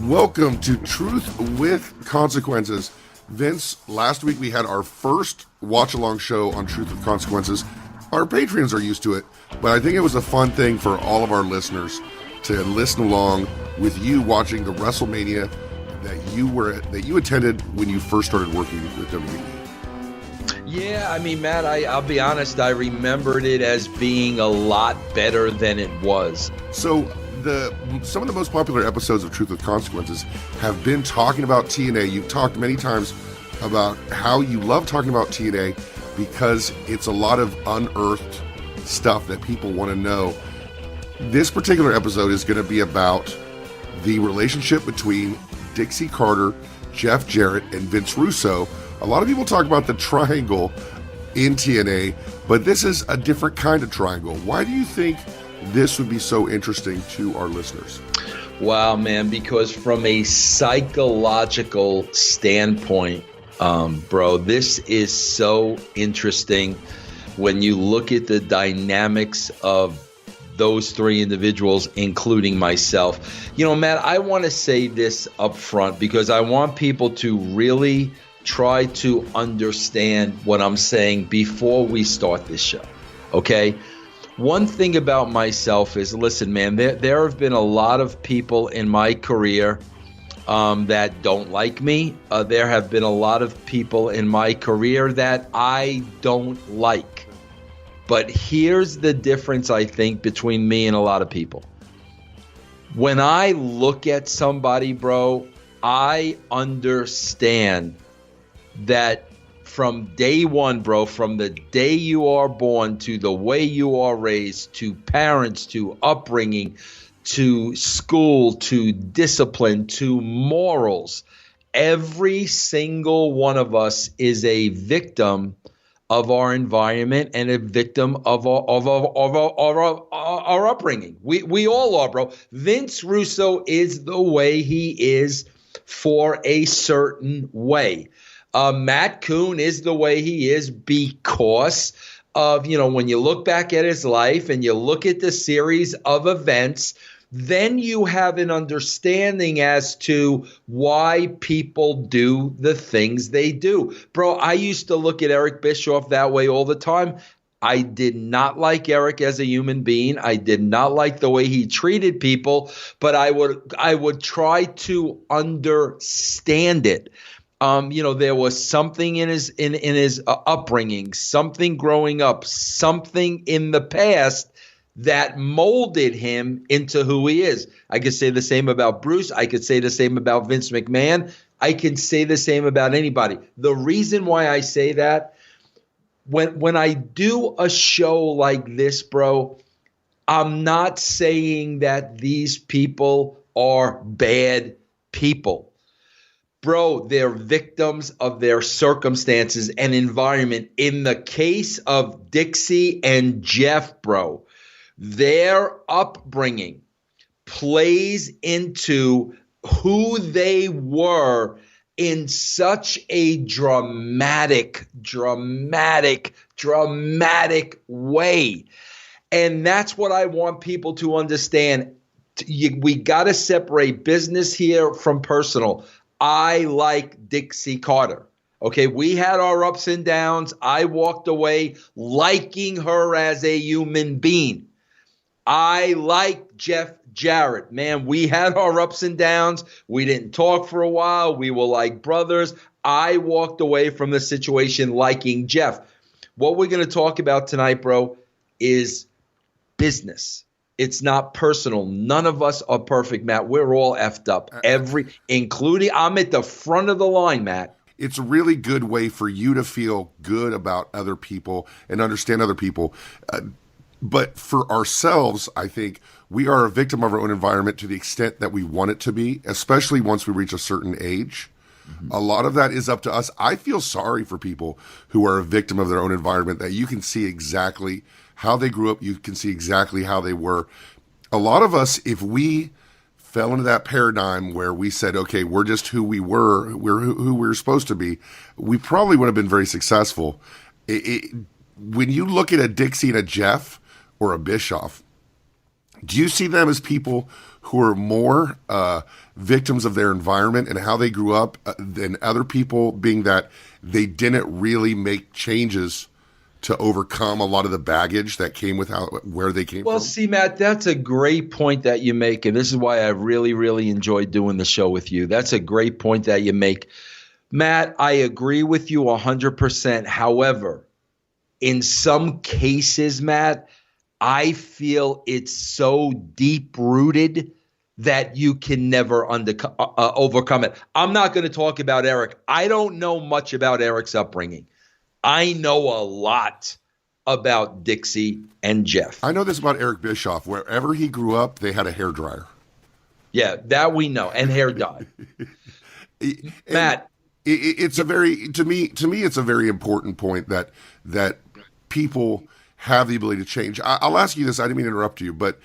Welcome to Truth with Consequences. Vince, last week we had our first watch-along show on Truth with Consequences. Our Patreons are used to it, but I think it was a fun thing for all of our listeners to listen along with you watching the WrestleMania that you attended when you first started working with WWE. Yeah, I mean, Matt, I'll be honest, I remembered it as being a lot better than it was. So some of the most popular episodes of Truth with Consequences have been talking about TNA. You've talked many times about how you love talking about TNA because it's a lot of unearthed stuff that people want to know. This particular episode is going to be about the relationship between Dixie Carter, Jeff Jarrett, and Vince Russo. A lot of people talk about the triangle in TNA, but this is a different kind of triangle. Why do you think this would be so interesting to our listeners? Wow, man, because from a psychological standpoint, bro, this is so interesting when you look at the dynamics of those three individuals, including myself. You know, Matt, I want to say this up front because I want people to really try to understand what I'm saying before we start this show, okay? One thing about myself is, listen, man, there have been a lot of people in my career that don't like me. There have been a lot of people in my career that I don't like. But here's the difference, I think, between me and a lot of people. When I look at somebody, bro, I understand that from day one, bro, from the day you are born to the way you are raised, to parents, to upbringing, to school, to discipline, to morals, every single one of us is a victim of our environment and a victim of our upbringing. We all are, bro. Vince Russo is the way he is for a certain way. Matt Kuhn is the way he is because of, when you look back at his life and you look at the series of events, then you have an understanding as to why people do the things they do. Bro, I used to look at Eric Bischoff that way all the time. I did not like Eric as a human being. I did not like the way he treated people, but I would try to understand it. There was something in his upbringing, something growing up, something in the past that molded him into who he is. I could say the same about Bruce. I could say the same about Vince McMahon. I can say the same about anybody. The reason why I say that, when I do a show like this, bro, I'm not saying that these people are bad people. Bro, they're victims of their circumstances and environment. In the case of Dixie and Jeff, bro, their upbringing plays into who they were in such a dramatic way. And that's what I want people to understand. We got to separate business here from personal. I like Dixie Carter. Okay, we had our ups and downs. I walked away liking her as a human being. I like Jeff Jarrett. Man, we had our ups and downs. We didn't talk for a while. We were like brothers. I walked away from the situation liking Jeff. What we're going to talk about tonight, bro, is business. It's not personal. None of us are perfect, Matt. We're all effed up. Including, I'm at the front of the line, Matt. It's a really good way for you to feel good about other people and understand other people. But for ourselves, I think we are a victim of our own environment to the extent that we want it to be, especially once we reach a certain age. Mm-hmm. A lot of that is up to us. I feel sorry for people who are a victim of their own environment, that you can see exactly how they grew up. You can see exactly how they were. A lot of us, if we fell into that paradigm where we said, okay, we're just who we were, we're who we were supposed to be, we probably would have been very successful. When you look at a Dixie and a Jeff or a Bischoff, Do you see them as people who are more victims of their environment and how they grew up than other people, being that they didn't really make changes to overcome a lot of the baggage that came with where they came from? Well, see, Matt, that's a great point that you make, and this is why I really, really enjoyed doing the show with you. That's a great point that you make. Matt, I agree with you 100%. However, in some cases, Matt, I feel it's so deep-rooted that you can never overcome it. I'm not going to talk about Eric. I don't know much about Eric's upbringing. I know a lot about Dixie and Jeff. I know this about Eric Bischoff. Wherever he grew up, they had a hairdryer. Yeah, that we know, and hair dye. Matt, it's a very to me it's a very important point that people have the ability to change. I'll ask you this. I didn't mean to interrupt you, but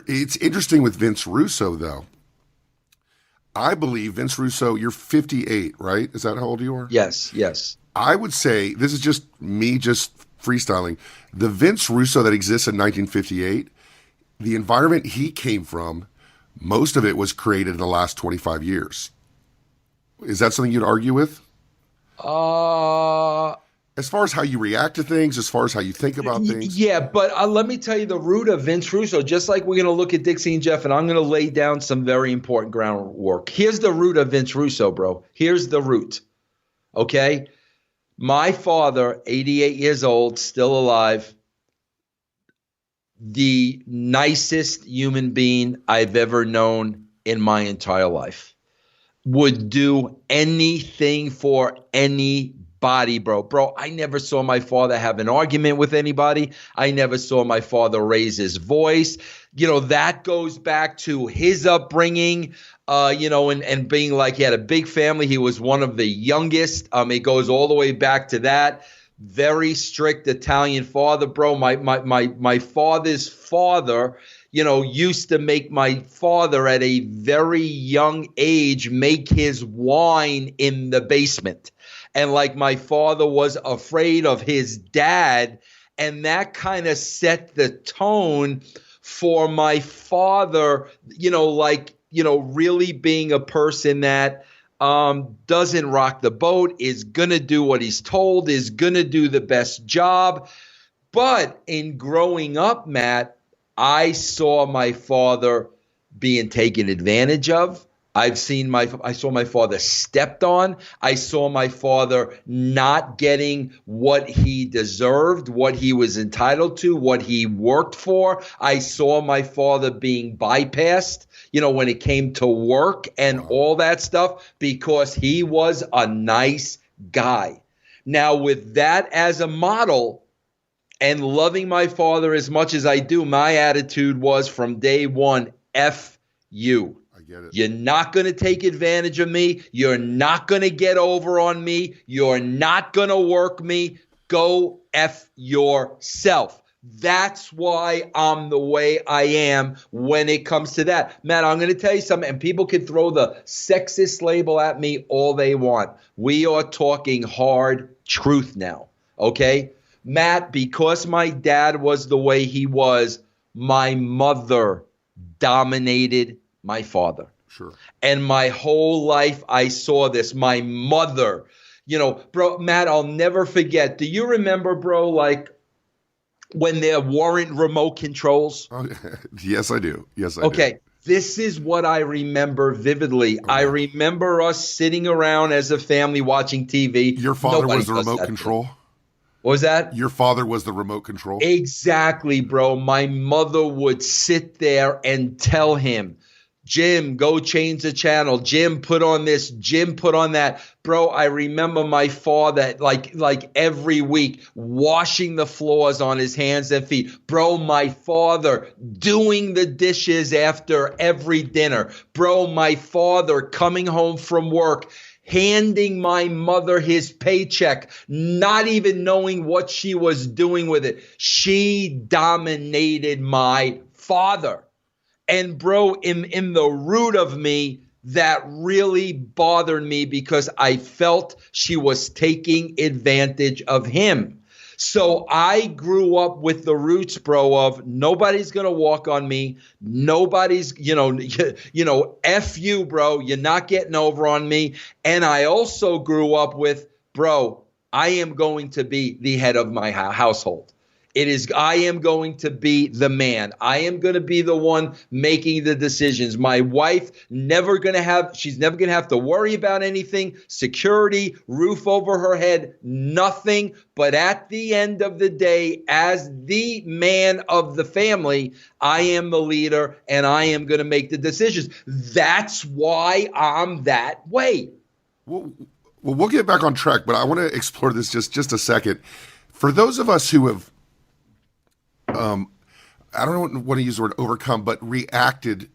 it's interesting with Vince Russo, though. I believe Vince Russo, you're 58, right? Is that how old you are? Yes. I would say, this is just me just freestyling, the Vince Russo that exists in 1958, the environment he came from, most of it was created in the last 25 years. Is that something you'd argue with? As far as how you react to things, as far as how you think about things? Yeah, but let me tell you the root of Vince Russo, just like we're going to look at Dixie and Jeff, and I'm going to lay down some very important groundwork. Here's the root of Vince Russo, bro. Here's the root, okay? My father, 88 years old, still alive, the nicest human being I've ever known in my entire life, would do anything for anybody, bro. Bro, I never saw my father have an argument with anybody. I never saw my father raise his voice. You know, that goes back to his upbringing, and being like he had a big family. He was one of the youngest. It goes all the way back to that. Very strict Italian father, bro. My father's father, used to make my father at a very young age make his wine in the basement. And like my father was afraid of his dad, and that kind of set the tone for my father, really being a person that doesn't rock the boat, is going to do what he's told, is going to do the best job. But in growing up, Matt, I saw my father being taken advantage of. I saw my father stepped on. I saw my father not getting what he deserved, what he was entitled to, what he worked for. I saw my father being bypassed, when it came to work and all that stuff, because he was a nice guy. Now, with that as a model and loving my father as much as I do, my attitude was from day one, F you. You're not going to take advantage of me. You're not going to get over on me. You're not going to work me. Go F yourself. That's why I'm the way I am when it comes to that. Matt, I'm going to tell you something, and people can throw the sexist label at me all they want. We are talking hard truth now, okay? Matt, because my dad was the way he was, my mother dominated my father. Sure. And my whole life I saw this. My mother, bro, Matt, I'll never forget. Do you remember, bro, like when there weren't remote controls? Oh, yes, I do. Yes, I do. Okay. This is what I remember vividly. Okay. I remember us sitting around as a family watching TV. Your father was the remote control? What was that? Your father was the remote control? Exactly, bro. My mother would sit there and tell him, Jim, go change the channel. Jim, put on this. Jim, put on that. Bro, I remember my father like every week washing the floors on his hands and feet. Bro, my father doing the dishes after every dinner. Bro, my father coming home from work, handing my mother his paycheck, not even knowing what she was doing with it. She dominated my father. And bro, in the root of me, that really bothered me because I felt she was taking advantage of him. So I grew up with the roots, bro, of nobody's going to walk on me. Nobody's, F you, bro. You're not getting over on me. And I also grew up with, bro, I am going to be the head of my household. I am going to be the man. I am going to be the one making the decisions. My wife she's never going to have to worry about anything, security, roof over her head, nothing. But at the end of the day, as the man of the family, I am the leader and I am going to make the decisions. That's why I'm that way. Well, we'll get back on track, but I want to explore this just a second. For those of us who have, I don't want to use the word overcome, but reacted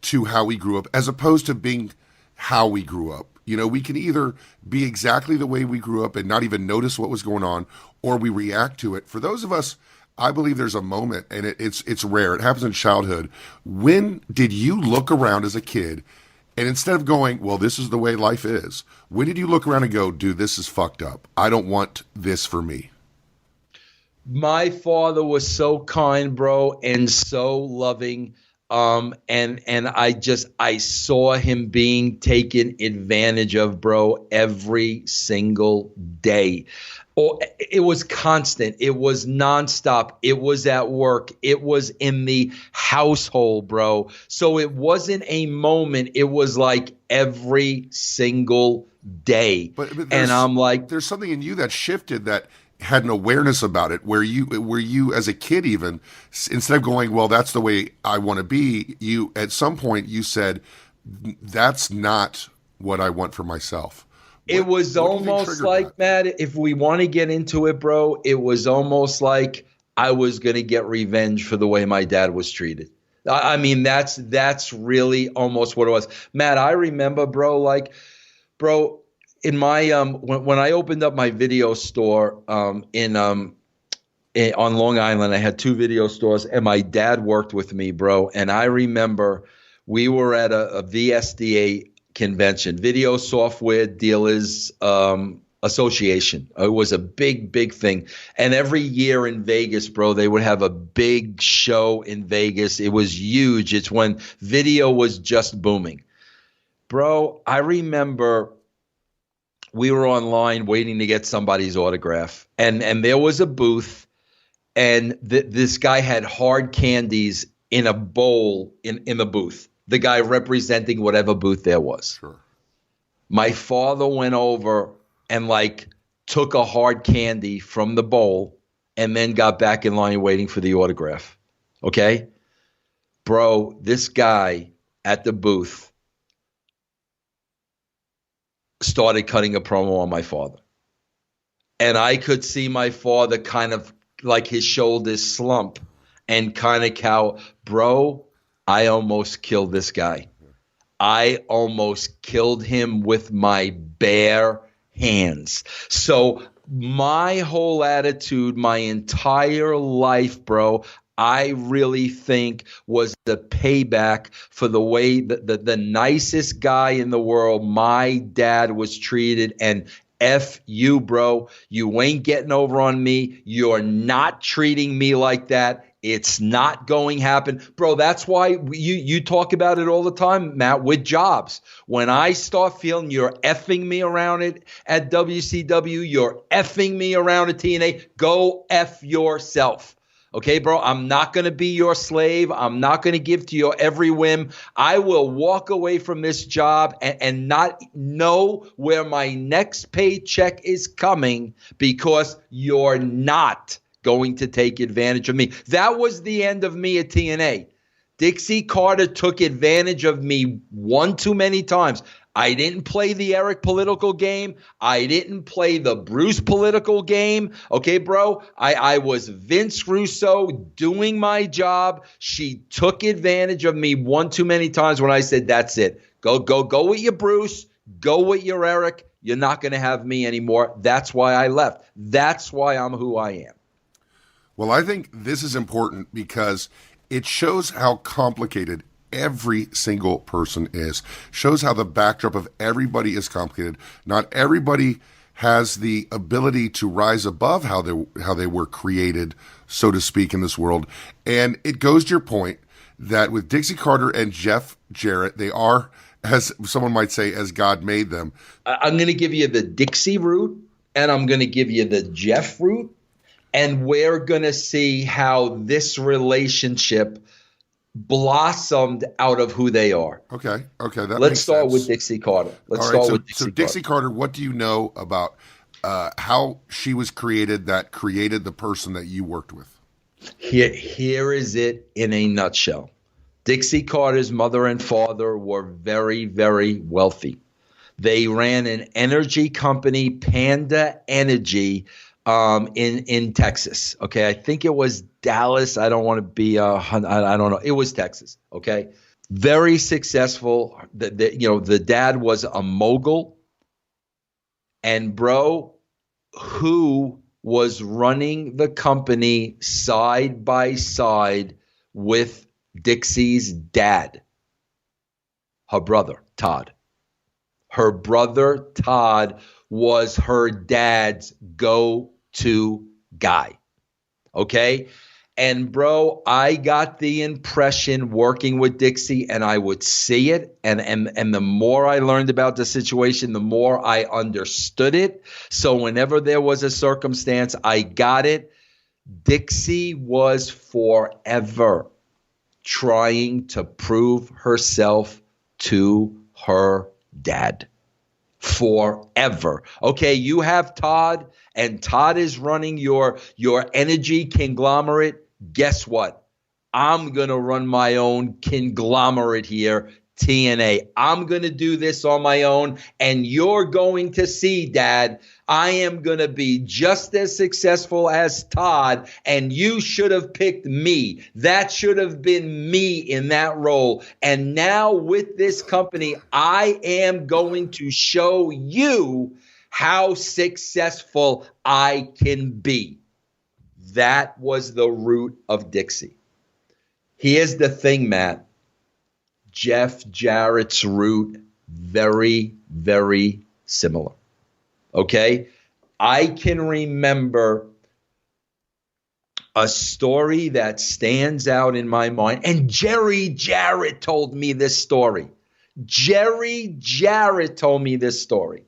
to how we grew up as opposed to being how we grew up. We can either be exactly the way we grew up and not even notice what was going on, or we react to it. For those of us, I believe there's a moment, and it's rare. It happens in childhood. When did you look around as a kid, and instead of going, well, this is the way life is, when did you look around and go, dude, this is fucked up. I don't want this for me? My father was so kind, bro, and so loving. And I saw him being taken advantage of, bro, every single day. Oh, it was constant. It was nonstop. It was at work. It was in the household, bro. So it wasn't a moment. It was like every single day. And I'm like, there's something in you that shifted, that had an awareness about it, where you as a kid, even instead of going, well, that's the way I want to be, you at some point you said, that's not what I want for myself. It was almost like, Matt, if we want to get into it, bro, it was almost like I was going to get revenge for the way my dad was treated. I mean, that's really almost what it was. Matt, I remember, bro, in my when I opened up my video store on Long Island, I had 2 video stores, and my dad worked with me, bro. And I remember we were at a VSDA convention, Video Software Dealers Association. It was a big thing. And every year in Vegas, bro, they would have a big show in Vegas. It was huge. It's when video was just booming. Bro, I remember we were online waiting to get somebody's autograph, and there was a booth, and this guy had hard candies in a bowl in the booth, the guy representing whatever booth there was. Sure. My father went over and took a hard candy from the bowl and then got back in line waiting for the autograph. Okay? Bro, this guy at the booth started cutting a promo on my father. And I could see my father kind of his shoulders slump and kind of cow. Bro, I almost killed this guy. I almost killed him with my bare hands. So my whole attitude, my entire life, bro, I really think was the payback for the way the nicest guy in the world, my dad, was treated. And F you, bro. You ain't getting over on me. You're not treating me like that. It's not going to happen. Bro, that's why you talk about it all the time, Matt, with jobs. When I start feeling you're effing me around it at WCW, you're effing me around at TNA, go F yourself. Okay, bro, I'm not going to be your slave. I'm not going to give to your every whim. I will walk away from this job and not know where my next paycheck is coming because you're not going to take advantage of me. That was the end of me at TNA. Dixie Carter took advantage of me one too many times. I didn't play the Eric political game. I didn't play the Bruce political game. Okay, bro? I was Vince Russo doing my job. She took advantage of me one too many times when I said, that's it. Go with your Bruce. Go with your Eric. You're not going to have me anymore. That's why I left. That's why I'm who I am. Well, I think this is important because it shows how complicated every single person is. Shows how the backdrop of everybody is complicated. Not everybody has the ability to rise above how they were created, so to speak, in this world. And it goes to your point that with Dixie Carter and Jeff Jarrett, they are, as someone might say, as God made them. I'm going to give you the Dixie route, and I'm going to give you the Jeff route, and we're going to see how this relationship blossomed out of who they are. Okay, that Let's makes start sense. with Dixie Carter. So Dixie Carter, what do you know about how she was created that created the person that you worked with? Here is it in a nutshell. Dixie Carter's mother and father were very, very wealthy. They ran an energy company, Panda Energy, in Texas. Okay, I think it was Dallas. I don't want to be I don't know. It was Texas. Okay, very successful. The dad was a mogul, and bro, who was running the company side by side with Dixie's dad? Her brother, Todd. Her brother, Todd, was her dad's go-to guy. Okay? And bro, I got the impression working with Dixie, and I would see it, and the more I learned about the situation, the more I understood it. So whenever there was a circumstance, I got it. Dixie was forever trying to prove herself to her dad. Forever. Okay, you have Todd, and Todd is running your energy conglomerate. Guess what? I'm going to run my own conglomerate here, TNA. I'm going to do this on my own, and you're going to see, Dad, I am going to be just as successful as Todd, and you should have picked me. That should have been me in that role. And now with this company, I am going to show you how successful I can be. That was the root of Dixie. Here's the thing, Matt. Jeff Jarrett's root, very, very similar. Okay? I can remember a story that stands out in my mind. And Jerry Jarrett told me this story. Jerry Jarrett told me this story.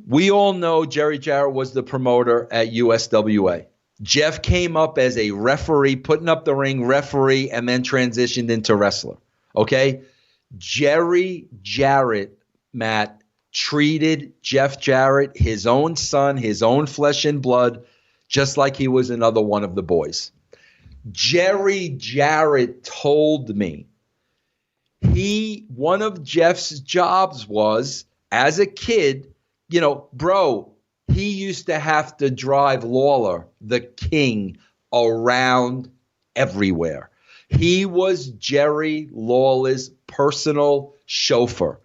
We all know Jerry Jarrett was the promoter at USWA. Jeff came up as a referee, putting up the ring referee, and then transitioned into wrestler. Okay? Jerry Jarrett, Matt, treated Jeff Jarrett, his own son, his own flesh and blood, just like he was another one of the boys. Jerry Jarrett told me one of Jeff's jobs was, as a kid, bro, he used to have to drive Lawler, the king, around everywhere. He was Jerry Lawler's personal chauffeur.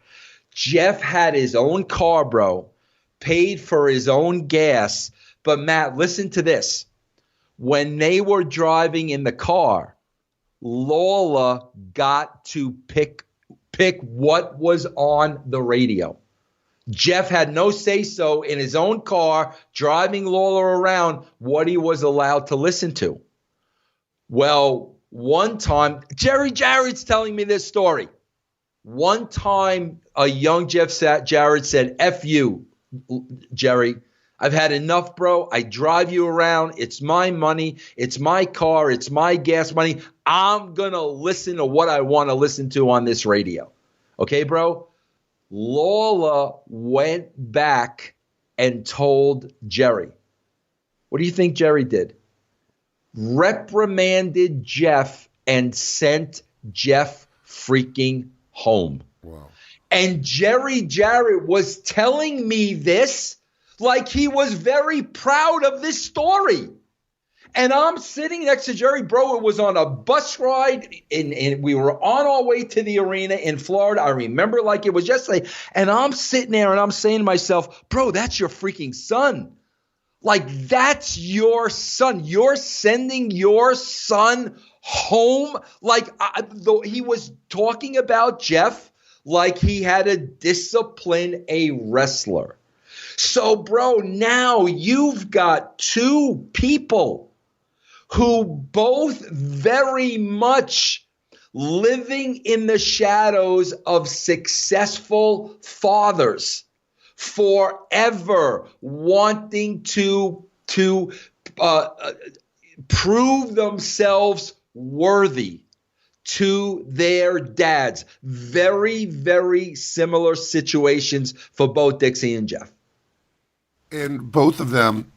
Jeff had his own car, bro, paid for his own gas. But Matt, listen to this. When they were driving in the car, Lawler got to pick what was on the radio. Jeff had no say-so in his own car, driving Lawler around, what he was allowed to listen to. Well, one time, Jerry Jarrett's telling me this story. One time, a young Jeff Jarrett said, F you, Jerry. I've had enough, bro. I drive you around. It's my money. It's my car. It's my gas money. I'm going to listen to what I want to listen to on this radio. Okay, bro? Lawler went back and told Jerry. What do you think Jerry did? Reprimanded Jeff and sent Jeff freaking home. Wow. And Jerry Jarrett was telling me this like he was very proud of this story. And I'm sitting next to Jerry, bro. It was on a bus ride, and we were on our way to the arena in Florida. I remember like it was yesterday. And I'm sitting there, and I'm saying to myself, bro, that's your freaking son. Like, that's your son. You're sending your son home? Like, he was talking about Jeff like he had to discipline a wrestler. So, bro, now you've got two people who both very much living in the shadows of successful fathers, forever wanting to prove themselves worthy to their dads. Very, very similar situations for both Dixie and Jeff. And both of them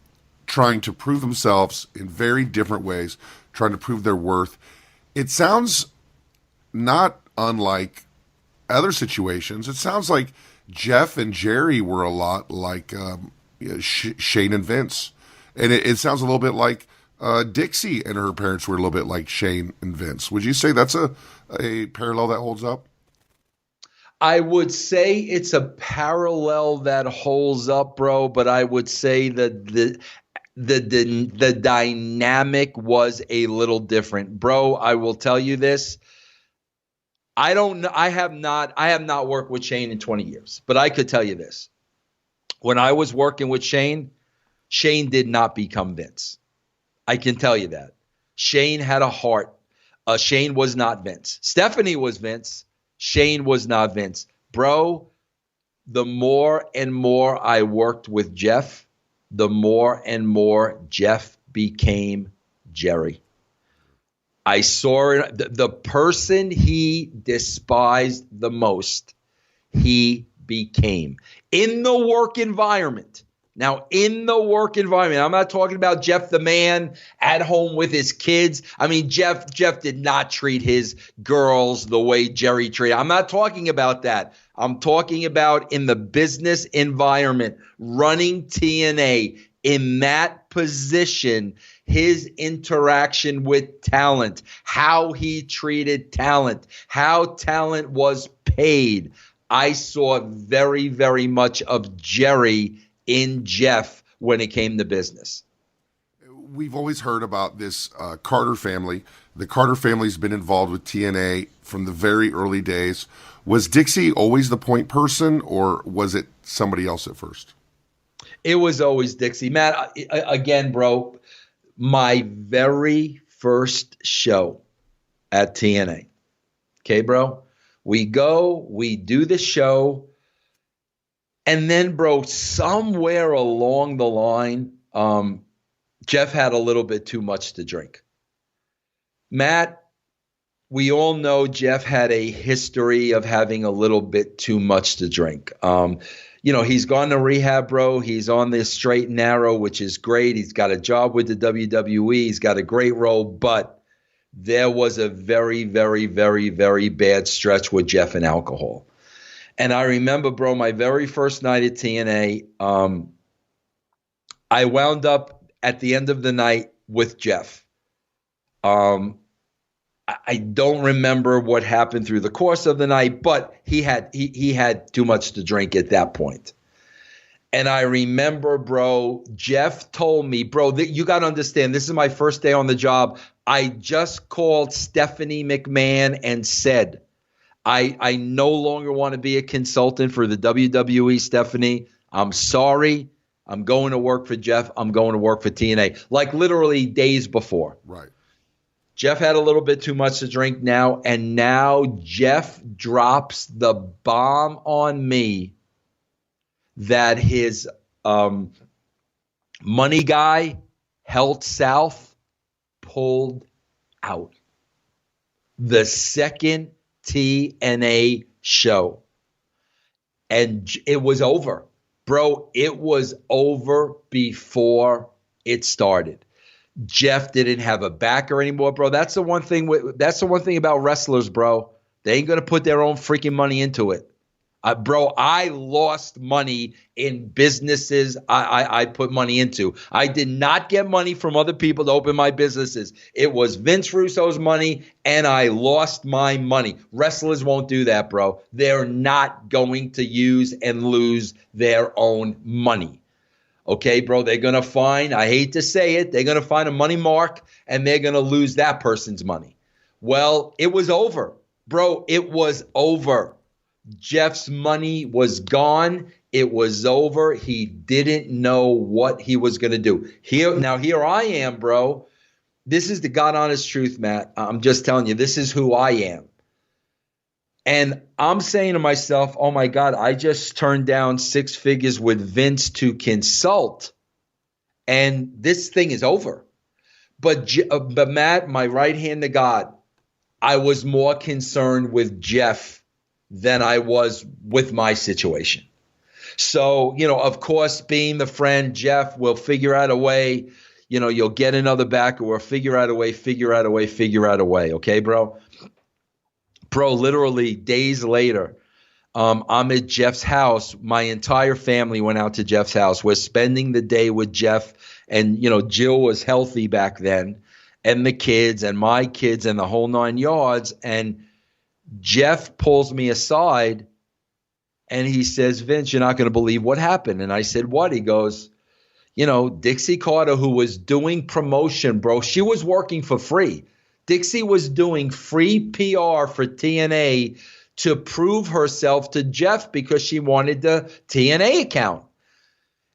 trying to prove themselves in very different ways, trying to prove their worth. It sounds not unlike other situations. It sounds like Jeff and Jerry were a lot like Shane and Vince. And it sounds a little bit like Dixie and her parents were a little bit like Shane and Vince. Would you say that's a parallel that holds up? I would say it's a parallel that holds up, bro, but I would say that the dynamic was a little different. Bro, I will tell you this. I don't know. I have not worked with Shane in 20 years, but I could tell you this. When I was working with Shane did not become Vince. I can tell you that. Shane had a heart. Shane was not Vince. Stephanie was Vince. Shane was not Vince. Bro, the more and more I worked with Jeff, the more and more Jeff became Jerry. I saw it. The person he despised the most, he became. In the work environment. Now, in the work environment, I'm not talking about Jeff the man at home with his kids. I mean, Jeff did not treat his girls the way Jerry treated. I'm not talking about that. I'm talking about in the business environment, running TNA, in that position, his interaction with talent, how he treated talent, how talent was paid. I saw very, very much of Jerry in Jeff when it came to business. We've always heard about this Carter family. The Carter family's been involved with TNA from the very early days. Was Dixie always the point person, or was it somebody else at first? It was always Dixie. Matt, again, bro, my very first show at TNA. Okay, bro? We go, we do the show. And then, bro, somewhere along the line, Jeff had a little bit too much to drink. Matt, we all know Jeff had a history of having a little bit too much to drink. He's gone to rehab, bro. He's on this straight and narrow, which is great. He's got a job with the WWE. He's got a great role, but there was a very, very, very, very bad stretch with Jeff and alcohol. And I remember, bro, my very first night at TNA, I wound up at the end of the night with Jeff. I don't remember what happened through the course of the night, but he had too much to drink at that point. And I remember, bro, Jeff told me, bro, you got to understand, this is my first day on the job. I just called Stephanie McMahon and said, I no longer want to be a consultant for the WWE, Stephanie. I'm sorry. I'm going to work for Jeff. I'm going to work for TNA. Like literally days before. Right. Jeff had a little bit too much to drink now, and now Jeff drops the bomb on me that his money guy, Health South, pulled out. The second TNA show. And it was over. Bro, it was over before it started. Jeff didn't have a backer anymore, bro. That's the one thing about wrestlers, bro. They ain't going to put their own freaking money into it. Bro, I lost money in businesses I put money into. I did not get money from other people to open my businesses. It was Vince Russo's money, and I lost my money. Wrestlers won't do that, bro. They're not going to use and lose their own money. Okay, bro, they're going to find, I hate to say it, they're going to find a money mark, and they're going to lose that person's money. Well, it was over. Bro, it was over. Jeff's money was gone. It was over. He didn't know what he was going to do. Here I am, bro. This is the God honest truth, Matt. I'm just telling you, this is who I am. And I'm saying to myself, oh my God, I just turned down 6 figures with Vince to consult, and this thing is over. But Matt, my right hand to God, I was more concerned with Jeff than I was with my situation. So, of course, being the friend, Jeff will figure out a way. You'll get another backer or figure out a way. Okay, bro? Bro, literally days later, I'm at Jeff's house. My entire family went out to Jeff's house. We're spending the day with Jeff. And, Jill was healthy back then. And the kids and my kids and the whole 9 yards. And Jeff pulls me aside and he says, Vince, you're not going to believe what happened. And I said, what? He goes, Dixie Carter, who was doing promotion, bro, she was working for free. Dixie was doing free PR for TNA to prove herself to Jeff because she wanted the TNA account.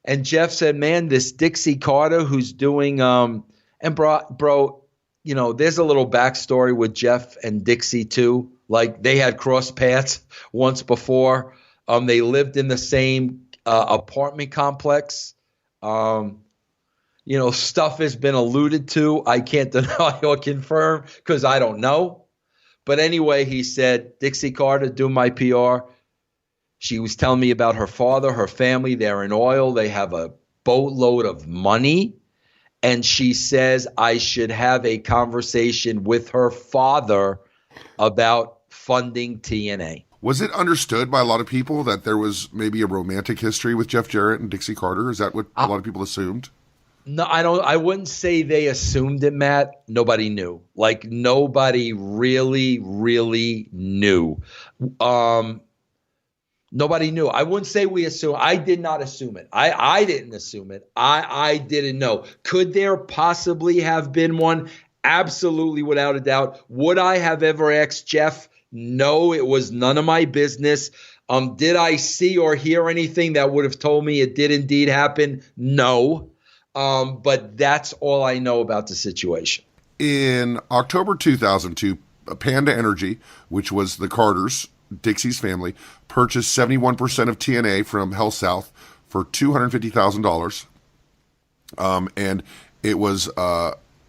And Jeff said, man, this Dixie Carter who's doing and bro, there's a little backstory with Jeff and Dixie too. Like they had crossed paths once before. They lived in the same apartment complex. Stuff has been alluded to. I can't deny or confirm because I don't know. But anyway, he said, Dixie Carter, do my PR. She was telling me about her father, her family. They're in oil. They have a boatload of money. And she says I should have a conversation with her father about funding TNA. Was it understood by a lot of people that there was maybe a romantic history with Jeff Jarrett and Dixie Carter? Is that what a lot of people assumed? No, I wouldn't say they assumed it, Matt. Nobody knew. Like nobody really, really knew. Nobody knew. I wouldn't say we assume. I did not assume it. I didn't assume it. I didn't know. Could there possibly have been one? Absolutely, without a doubt. Would I have ever asked Jeff? No, it was none of my business. Did I see or hear anything that would have told me it did indeed happen? No. But that's all I know about the situation. In October 2002, Panda Energy, which was the Carters, Dixie's family, purchased 71% of TNA from Hell South for $250,000. And it was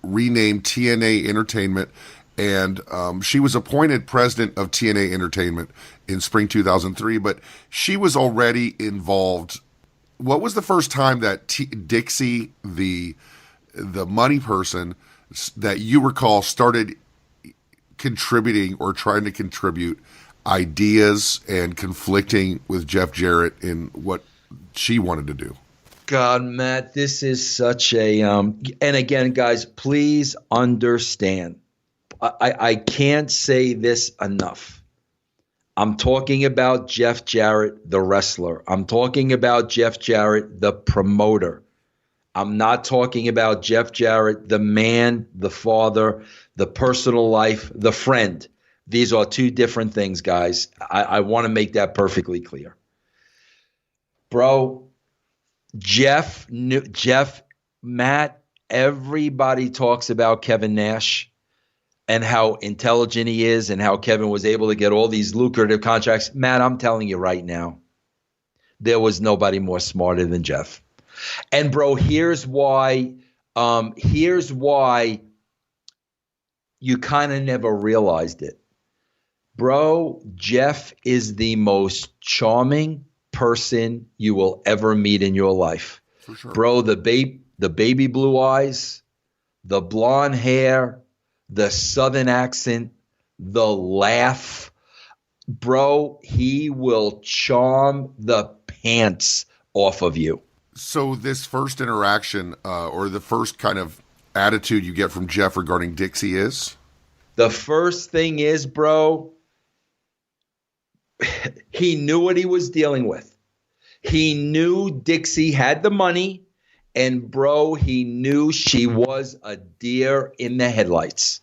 renamed TNA Entertainment. And she was appointed president of TNA Entertainment in spring 2003, but she was already involved. What was the first time that Dixie, the money person that you recall, started contributing or trying to contribute ideas and conflicting with Jeff Jarrett in what she wanted to do? God, Matt, this is such a and again, guys, please understand. I can't say this enough. I'm talking about Jeff Jarrett, the wrestler. I'm talking about Jeff Jarrett, the promoter. I'm not talking about Jeff Jarrett, the man, the father, the personal life, the friend. These are two different things, guys. I want to make that perfectly clear. Bro, Jeff, Matt, everybody talks about Kevin Nash and how intelligent he is and how Kevin was able to get all these lucrative contracts. Matt, I'm telling you right now, there was nobody more smarter than Jeff. And bro, here's why you kind of never realized it. Bro, Jeff is the most charming person you will ever meet in your life. For sure. Bro, the baby blue eyes, the blonde hair, the southern accent, the laugh. Bro, he will charm the pants off of you. So this first interaction or the first kind of attitude you get from Jeff regarding Dixie is? The first thing is, bro, he knew what he was dealing with. He knew Dixie had the money, and bro, he knew she was a deer in the headlights.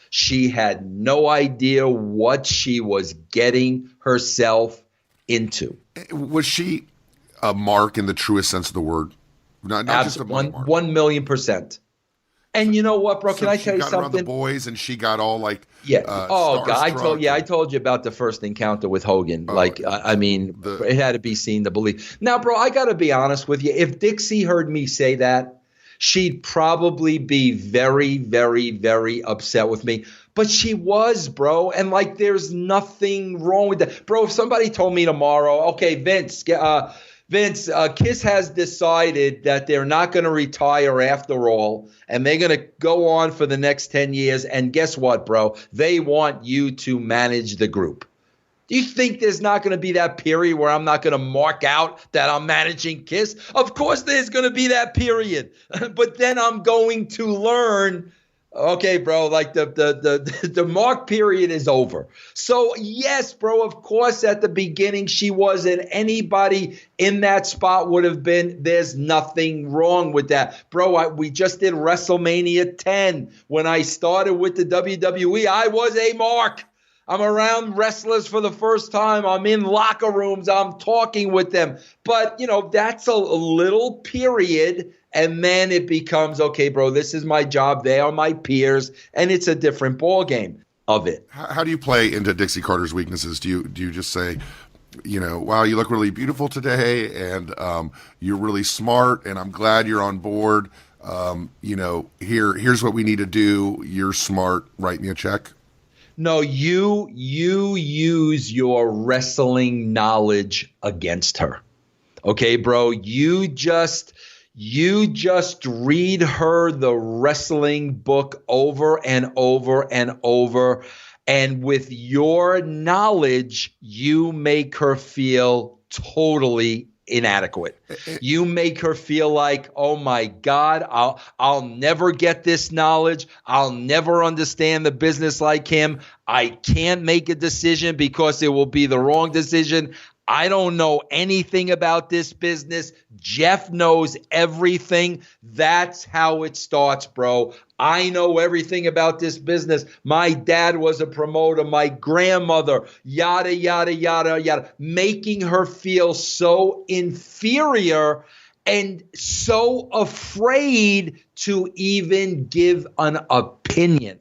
She had no idea what she was getting herself into. Was she a mark in the truest sense of the word? Not just a money mark. 1,000,000%. And you know what, bro? Can I tell you she got around the something? boys, and she got all like, Yeah. Oh God, starstruck. I told you about the first encounter with Hogan. It had to be seen to believe. Now, bro, I got to be honest with you. If Dixie heard me say that, she'd probably be very, very, very upset with me. But she was, bro. And like, there's nothing wrong with that. Bro, if somebody told me tomorrow, okay, Vince, Kiss has decided that they're not going to retire after all, and they're going to go on for the next 10 years. And guess what, bro? They want you to manage the group. Do you think there's not going to be that period where I'm not going to mark out that I'm managing Kiss? Of course there's going to be that period. But then I'm going to learn, okay, bro, like the mark period is over. So, yes, bro, of course, at the beginning she wasn't. Anybody in that spot would have been. There's nothing wrong with that. Bro, we just did WrestleMania 10. When I started with the WWE, I was a mark. I'm around wrestlers for the first time. I'm in locker rooms. I'm talking with them. But, that's a little period. And then it becomes, okay, bro, this is my job. They are my peers. And it's a different ball game of it. How do you play into Dixie Carter's weaknesses? Do you just say, wow, you look really beautiful today, and you're really smart, and I'm glad you're on board. Here's what we need to do. You're smart. Write me a check. No, you use your wrestling knowledge against her. Okay, bro, you just read her the wrestling book over and over and over, and with your knowledge, you make her feel totally inadequate. You make her feel like, oh my God, I'll never get this knowledge. I'll never understand the business like him. I can't make a decision because it will be the wrong decision. I don't know anything about this business. Jeff knows everything. That's how it starts, bro. I know everything about this business. My dad was a promoter, my grandmother, yada, yada, yada, yada, making her feel so inferior and so afraid to even give an opinion.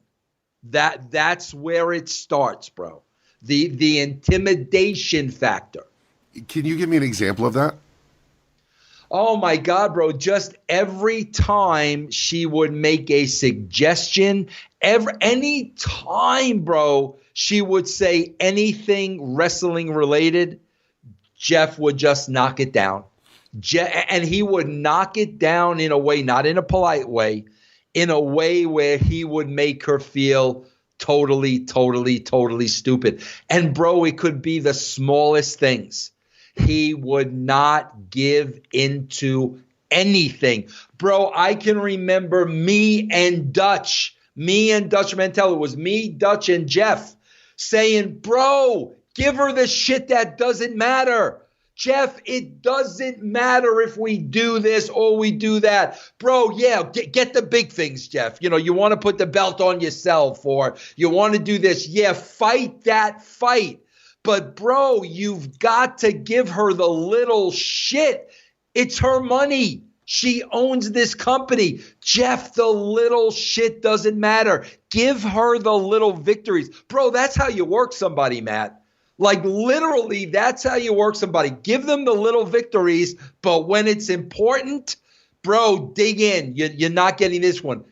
That's where it starts, bro. The intimidation factor. Can you give me an example of that? Oh my God, bro. Just every time she would make a suggestion, any time, bro, she would say anything wrestling related, Jeff would just knock it down. And he would knock it down in a way, not in a polite way, in a way where he would make her feel totally, totally, totally stupid. And bro, it could be the smallest things. He would not give into anything. Bro, I can remember me and Dutch Mantel. It was me, Dutch, and Jeff saying, bro, give her the shit that doesn't matter. Jeff, it doesn't matter if we do this or we do that. Bro, yeah, get the big things, Jeff. You want to put the belt on yourself, or you want to do this. Yeah, fight that fight. But, bro, you've got to give her the little shit. It's her money. She owns this company. Jeff, the little shit doesn't matter. Give her the little victories. Bro, that's how you work somebody, Matt. Like, literally, that's how you work somebody. Give them the little victories, but when it's important, bro, dig in. You're not getting this one.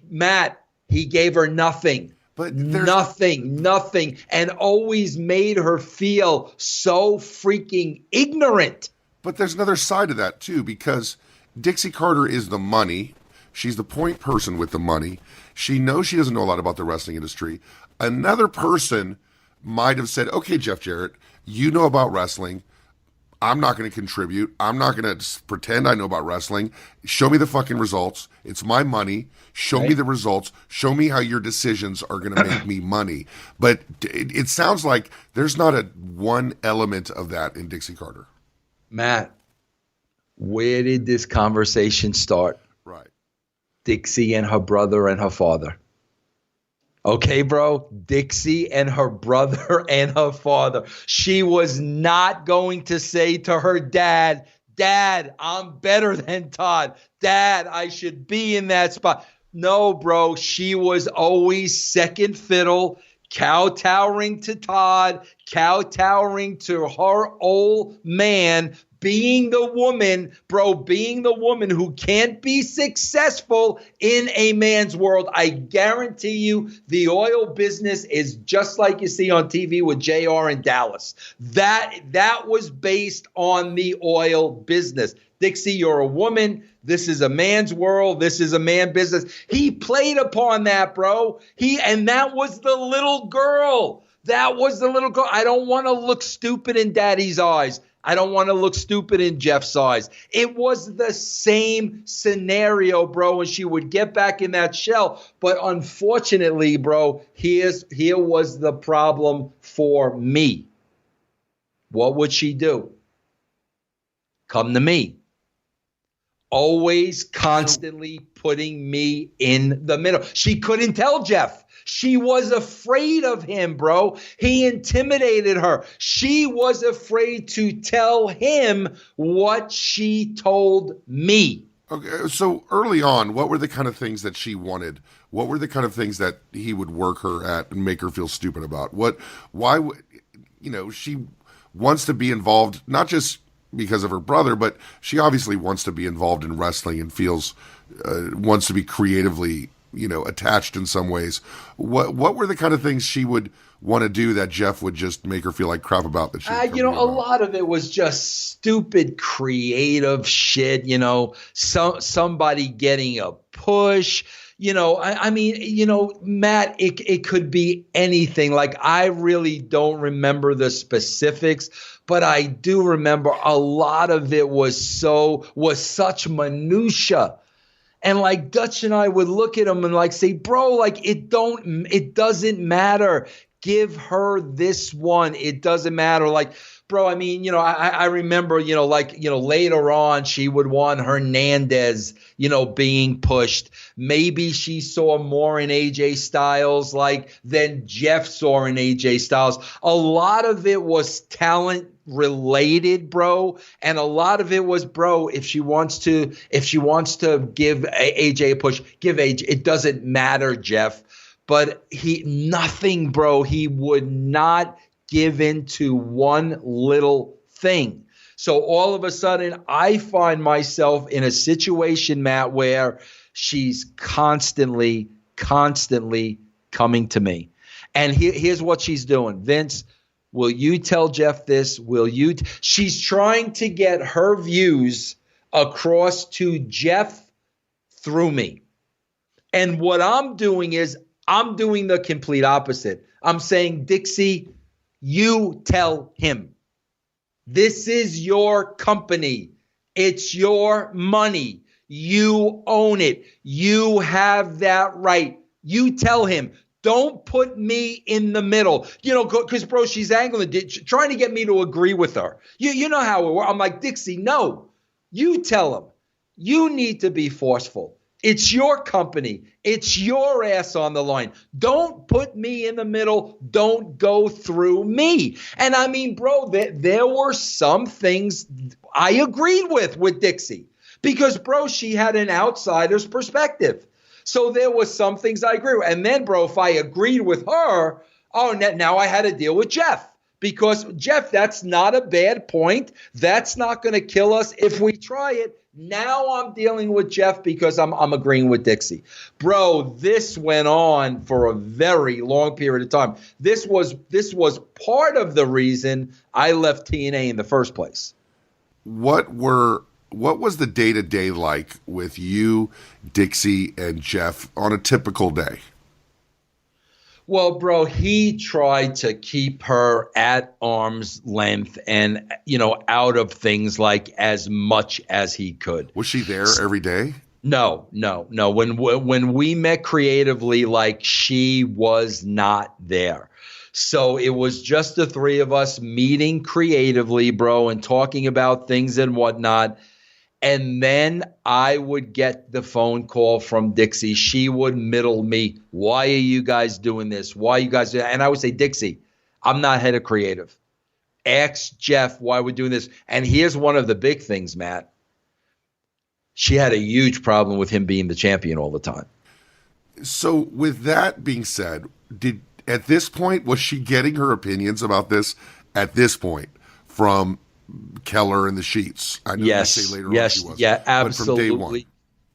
Matt, he gave her nothing. But nothing, and always made her feel so freaking ignorant. But there's another side of that, too, because Dixie Carter is the money. She's the point person with the money. She knows she doesn't know a lot about the wrestling industry. Another person might have said, okay, Jeff Jarrett, you know about wrestling. I'm not going to contribute. I'm not going to pretend I know about wrestling. Show me the fucking results. It's my money. Show me the results. Show me how your decisions are going to make me money. But it sounds like there's not one element of that in Dixie Carter. Matt, where did this conversation start? Right. Dixie and her brother and her father. Okay, bro, Dixie and her brother and her father. She was not going to say to her dad, Dad, I'm better than Todd. Dad, I should be in that spot. No, bro, she was always second fiddle, kowtowing to Todd, kowtowing to her old man, being the woman, bro, being the woman who can't be successful in a man's world. I guarantee you the oil business is just like you see on TV with JR in Dallas. That was based on the oil business. Dixie, you're a woman. This is a man's world. This is a man business. He played upon that, bro. And that was the little girl. That was the little girl. I don't want to look stupid in Daddy's eyes. I don't want to look stupid in Jeff's eyes. It was the same scenario, bro, and she would get back in that shell. But unfortunately, bro, here was the problem for me. What would she do? Come to me. Always constantly putting me in the middle. She couldn't tell Jeff. She was afraid of him, bro. He intimidated her. She was afraid to tell him what she told me. Okay, so early on, what were the kind of things that she wanted? What were the kind of things that he would work her at and make her feel stupid about? She wants to be involved, not just because of her brother, but she obviously wants to be involved in wrestling and feels wants to be creatively, attached in some ways. What were the kind of things she would want to do that Jeff would just make her feel like crap about? That she, a lot of it was just stupid creative shit. Somebody getting a push. Matt, it could be anything. Like, I really don't remember the specifics, but I do remember a lot of it was such minutia. And like Dutch and I would look at him and like say, bro, like it doesn't matter. Give her this one. It doesn't matter. Like, bro, I remember, later on she would want Hernandez, being pushed. Maybe she saw more in AJ Styles than Jeff saw in AJ Styles. A lot of it was talent related, bro, and a lot of it was, bro, if she wants to give AJ a push, give AJ. It doesn't matter, Jeff. But nothing, bro. He would not give in to one little thing. So all of a sudden, I find myself in a situation, Matt, where she's constantly coming to me. And here's what she's doing. Vince, will you tell Jeff this? She's trying to get her views across to Jeff through me. And what I'm doing is I'm doing the complete opposite. I'm saying, Dixie, you tell him. This is your company. It's your money. You own it. You have that right. You tell him. Don't put me in the middle. Because, bro, she's angling, trying to get me to agree with her. You know how it works. I'm like, Dixie, no. You tell him. You need to be forceful. It's your company. It's your ass on the line. Don't put me in the middle. Don't go through me. And bro, there were some things I agreed with Dixie because, bro, she had an outsider's perspective. So there was some things I agree with. And then, bro, if I agreed with her, now I had to deal with Jeff. Because, Jeff, that's not a bad point. That's not going to kill us if we try it. Now I'm dealing with Jeff because I'm agreeing with Dixie. Bro, this went on for a very long period of time. This was part of the reason I left TNA in the first place. What was the day-to-day like with you, Dixie, and Jeff on a typical day? Well, bro, he tried to keep her at arm's length and, out of things like as much as he could. Was she there every day? No. When we met creatively, she was not there. So it was just the three of us meeting creatively, bro, and talking about things and whatnot. And then I would get the phone call from Dixie. She would middle me. Why are you guys doing this? Why are you guys doing that? And I would say, Dixie, I'm not head of creative. Ask Jeff why we're doing this. And here's one of the big things, Matt. She had a huge problem with him being the champion all the time. So with that being said, at this point, was she getting her opinions about this at this point from Keller and the Sheets? I know yes, you say later yes, on she was. yeah, absolutely. But from day one.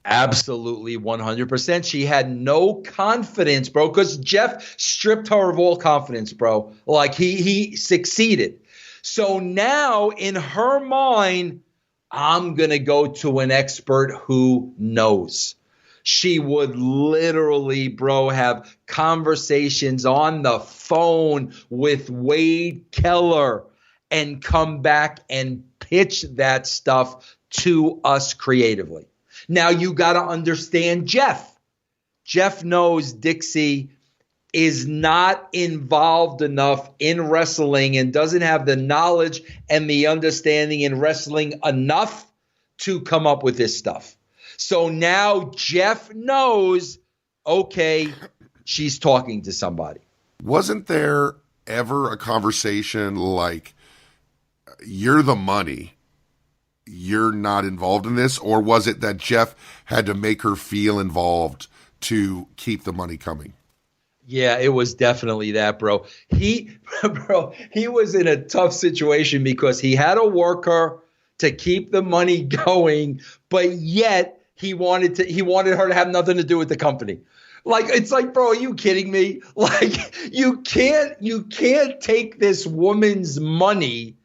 Absolutely, 100%. She had no confidence, bro, because Jeff stripped her of all confidence, bro. Like he succeeded. So now in her mind, I'm going to go to an expert who knows. She would literally, bro, have conversations on the phone with Wade Keller and come back and pitch that stuff to us creatively. Now, you got to understand Jeff. Jeff knows Dixie is not involved enough in wrestling and doesn't have the knowledge and the understanding in wrestling enough to come up with this stuff. So now Jeff knows, okay, she's talking to somebody. Wasn't there ever a conversation like, you're the money, you're not involved in this? Or was it that Jeff had to make her feel involved to keep the money coming? Yeah, it was definitely that, bro. He was in a tough situation because he had to work her to keep the money going, but yet he wanted her to have nothing to do with the company. Like, it's like, bro, are you kidding me? Like, you can't take this woman's money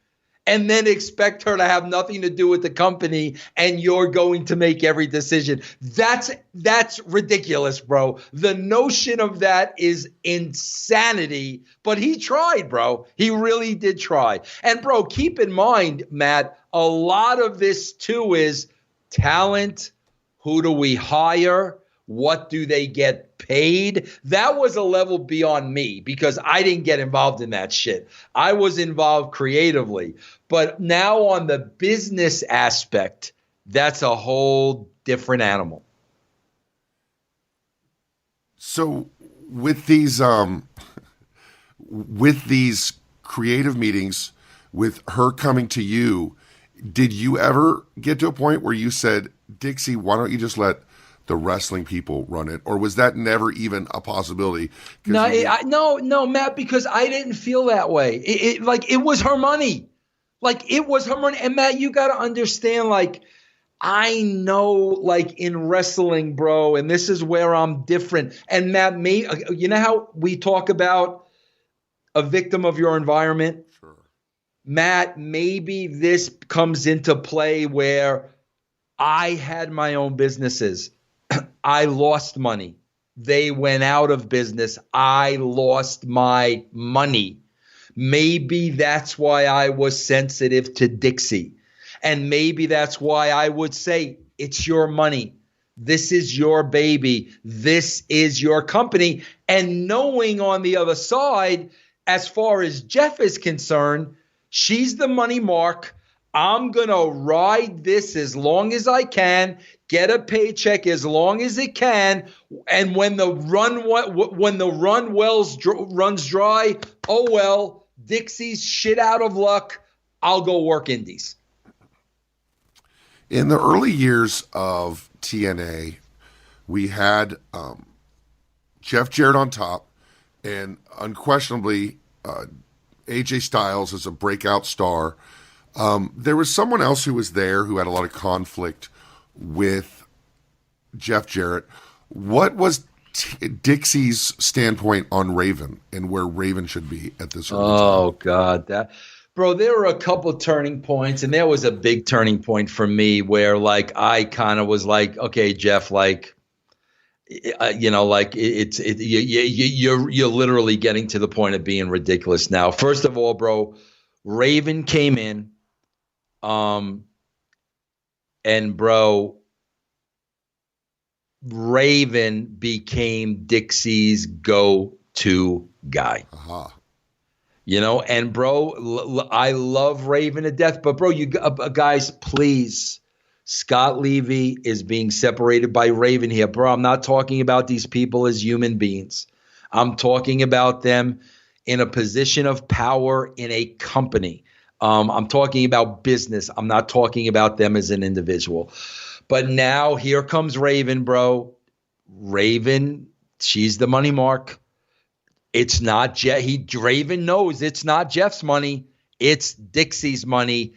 and then expect her to have nothing to do with the company, and you're going to make every decision. That's ridiculous, bro. The notion of that is insanity, but he tried, bro. He really did try. And, bro, keep in mind, Matt, a lot of this, too, is talent. Who do we hire? What do they get paid? That was a level beyond me because I didn't get involved in that shit. I was involved creatively. But now on the business aspect, that's a whole different animal. So with these creative meetings, with her coming to you, did you ever get to a point where you said, Dixie, why don't you just let the wrestling people run it? Or was that never even a possibility? No, Matt, because I didn't feel that way. It was her money. Like, it was her money. And Matt, you got to understand, like, I know, like, in wrestling, bro, and this is where I'm different. And Matt, you know how we talk about a victim of your environment? Sure. Matt, maybe this comes into play where I had my own businesses. I lost money. They went out of business. I lost my money. Maybe that's why I was sensitive to Dixie. And maybe that's why I would say, it's your money. This is your baby. This is your company. And knowing on the other side, as far as Jeff is concerned, she's the money mark. I'm going to ride this as long as I can, get a paycheck as long as it can, and when the run runs dry, oh well, Dixie's shit out of luck, I'll go work indies. In the early years of TNA, we had Jeff Jarrett on top, and unquestionably AJ Styles is a breakout star. There was someone else who was there who had a lot of conflict with Jeff Jarrett. What was Dixie's standpoint on Raven and where Raven should be at this early time? Oh, God. Bro, there were a couple turning points, and there was a big turning point for me where, like, I kind of was like, okay, Jeff, like, you're literally getting to the point of being ridiculous now. First of all, bro, Raven came in, and bro, Raven became Dixie's go-to guy. Uh-huh. You know, and bro, I love Raven to death, but bro, you guys, please Scott Levy is being separated by Raven here. Bro, I'm not talking about these people as human beings. I'm talking about them in a position of power in a company. I'm talking about business. I'm not talking about them as an individual. But now here comes Raven, bro. Raven, she's the money mark. It's not Jeff. Raven knows it's not Jeff's money. It's Dixie's money.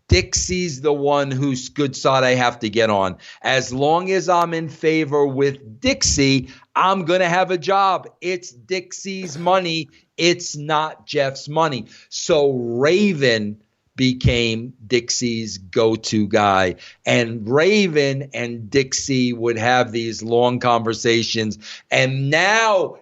Dixie's the one whose good side I have to get on. As long as I'm in favor with Dixie, I'm going to have a job. It's Dixie's money. It's not Jeff's money. So Raven became Dixie's go-to guy. And Raven and Dixie would have these long conversations. And now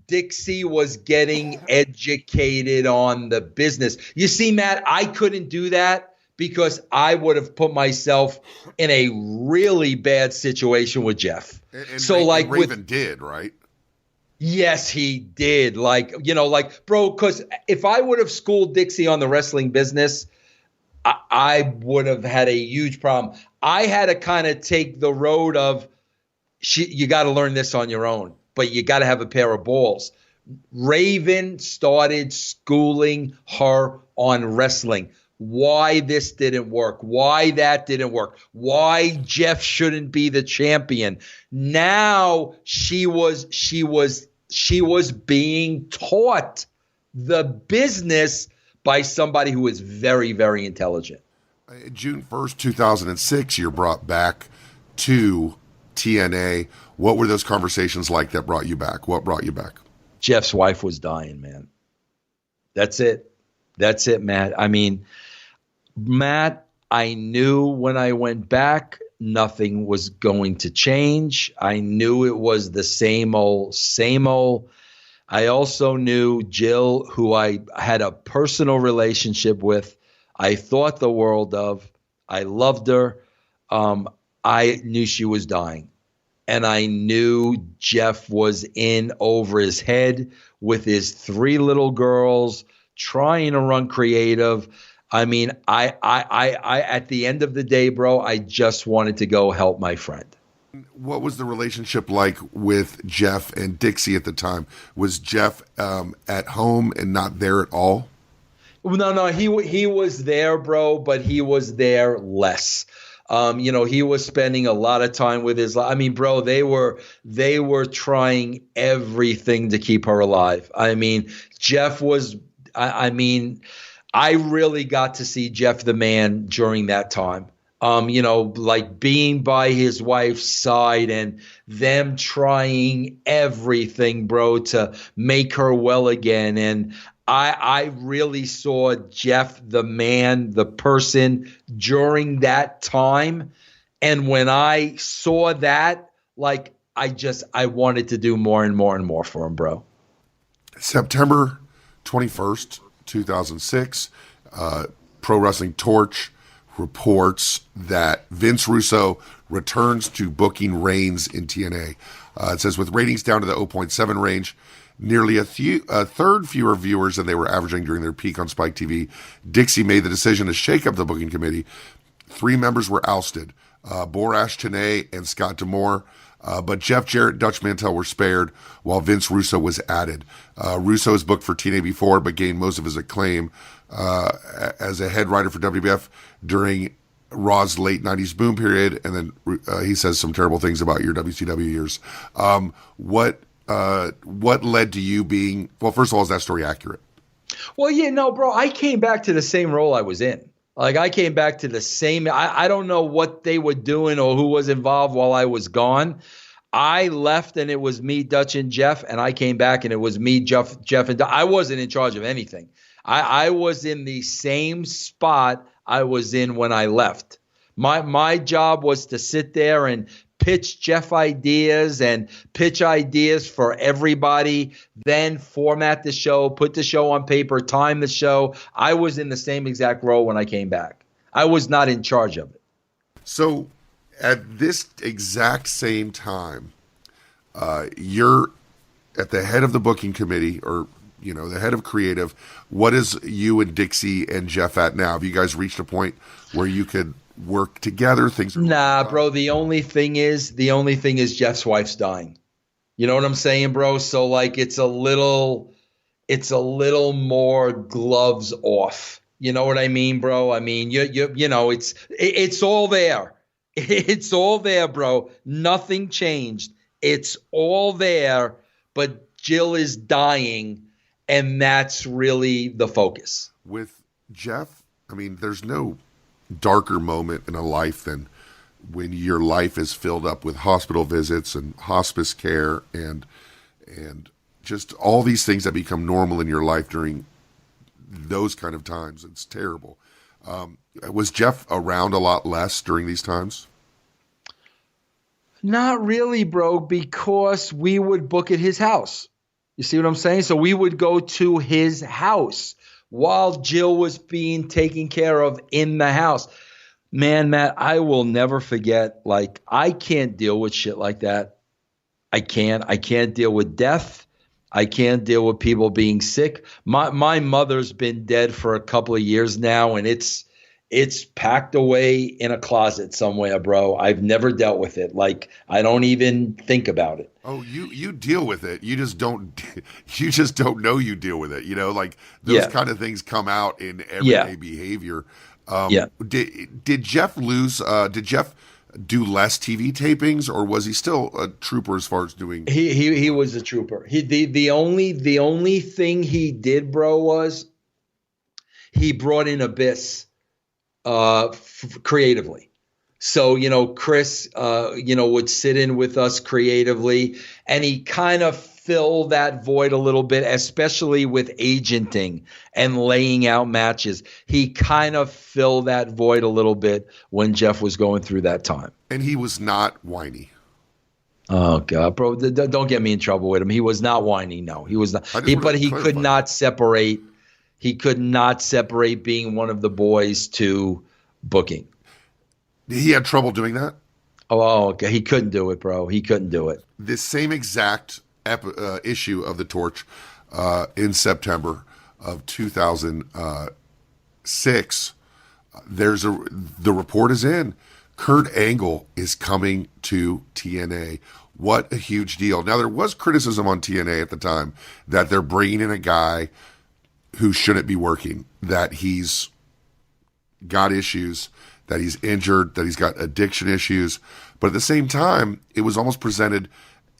Dixie was getting educated on the business. You see, Matt, I couldn't do that because I would have put myself in a really bad situation with Jeff. And Raven did, right? Yes, he did. Bro, because if I would have schooled Dixie on the wrestling business, I would have had a huge problem. I had to kind of take the road of, you got to learn this on your own, but you got to have a pair of balls. Raven started schooling her on wrestling. Why this didn't work, why that didn't work, why Jeff shouldn't be the champion. Now she was being taught the business by somebody who is very, very intelligent. June 1st, 2006, you're brought back to TNA. What were those conversations like that brought you back? What brought you back? Jeff's wife was dying, man. That's it. That's it, Matt. I mean, Matt, I knew when I went back, nothing was going to change. I knew it was the same old, same old. I also knew Jill, who I had a personal relationship with, I thought the world of. I loved her. I knew she was dying. And I knew Jeff was in over his head with his 3 little girls trying to run creative. I mean, I at the end of the day, bro, I just wanted to go help my friend. What was the relationship like with Jeff and Dixie at the time? Was Jeff at home and not there at all? No, he was there, bro, but he was there less. He was spending a lot of time with his. I mean, bro, they were trying everything to keep her alive. I mean, Jeff was. I really got to see Jeff the man during that time. Like being by his wife's side and them trying everything, bro, to make her well again. And I really saw Jeff the man, the person during that time. And when I saw that, like, I wanted to do more and more and more for him, bro. September 21st, 2006, Pro Wrestling Torch reports that Vince Russo returns to booking Reigns in TNA. It says, with ratings down to the 0.7 range, nearly a third fewer viewers than they were averaging during their peak on Spike TV, Dixie made the decision to shake up the booking committee. 3 members were ousted, Borash Tenay and Scott D'Amore. But Jeff Jarrett, Dutch Mantel were spared, while Vince Russo was added. Russo is booked for TNA before, but gained most of his acclaim as a head writer for WWF during Raw's late 90s boom period, and then he says some terrible things about your WCW years. What led to you being, well, first of all, is that story accurate? Well, yeah, no, bro, I came back to the same role I was in. Like, I came back to the same, I don't know what they were doing or who was involved while I was gone. I left and it was me, Dutch, and Jeff, and I came back and it was me, Jeff, and Dutch. I wasn't in charge of anything. I was in the same spot I was in when I left. My job was to sit there and pitch Jeff ideas and pitch ideas for everybody, then format the show, put the show on paper, time the show. I was in the same exact role when I came back. I was not in charge of it. So at this exact same time, you're at the head of the booking committee, or the head of creative. What is you and Dixie and Jeff at now? Have you guys reached a point where you could work together? Things are Nah, bro. The only thing is Jeff's wife's dying. You know what I'm saying, bro? So like, it's a little more gloves off. You know what I mean, bro? I mean, you know, it's all there. It's all there, bro. Nothing changed. It's all there, but Jill is dying, and that's really the focus. With Jeff, I mean, there's no darker moment in a life than when your life is filled up with hospital visits and hospice care and just all these things that become normal in your life during those kind of times. It's terrible. Was Jeff around a lot less during these times? Not really, bro, because we would book at his house. You see what I'm saying? So we would go to his house while Jill was being taken care of in the house. Man, Matt, I will never forget. Like, I can't deal with shit like that. I can't deal with death. I can't deal with people being sick. My mother's been dead for a couple of years now, and it's packed away in a closet somewhere, bro. I've never dealt with it. Like, I don't even think about it. Oh, you deal with it. You just don't know you deal with it. You know, like those kind of things come out in everyday behavior. Did Jeff did Jeff do less TV tapings, or was he still a trooper as far as doing? He was a trooper. The only thing he did, bro, was he brought in Abyss creatively. So, you know, Chris, would sit in with us creatively, and he kind of filled that void a little bit, especially with agenting and laying out matches. He kind of filled that void a little bit when Jeff was going through that time. And he was not whiny. Oh God, bro! Don't get me in trouble with him. He was not whiny. No, he was not. But he could not separate. He could not separate being one of the boys to booking. He had trouble doing that? Oh, okay. He couldn't do it, bro. He couldn't do it. This same exact issue of The Torch in September of 2006, the report is in. Kurt Angle is coming to TNA. What a huge deal. Now, there was criticism on TNA at the time that they're bringing in a guy who shouldn't be working, that he's got issues, that he's injured, that he's got addiction issues. But at the same time, it was almost presented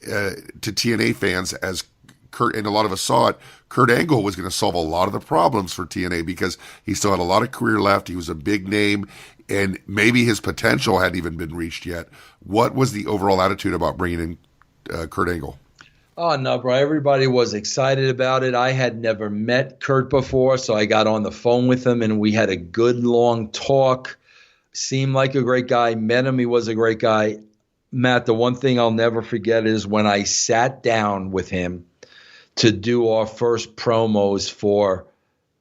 to TNA fans as Kurt, and a lot of us saw it, Kurt Angle was going to solve a lot of the problems for TNA because he still had a lot of career left. He was a big name, and maybe his potential hadn't even been reached yet. What was the overall attitude about bringing in Kurt Angle? Oh, no, bro. Everybody was excited about it. I had never met Kurt before, so I got on the phone with him, and we had a good, long talk. Seemed like a great guy. Met him. He was a great guy. Matt, the one thing I'll never forget is when I sat down with him to do our first promos for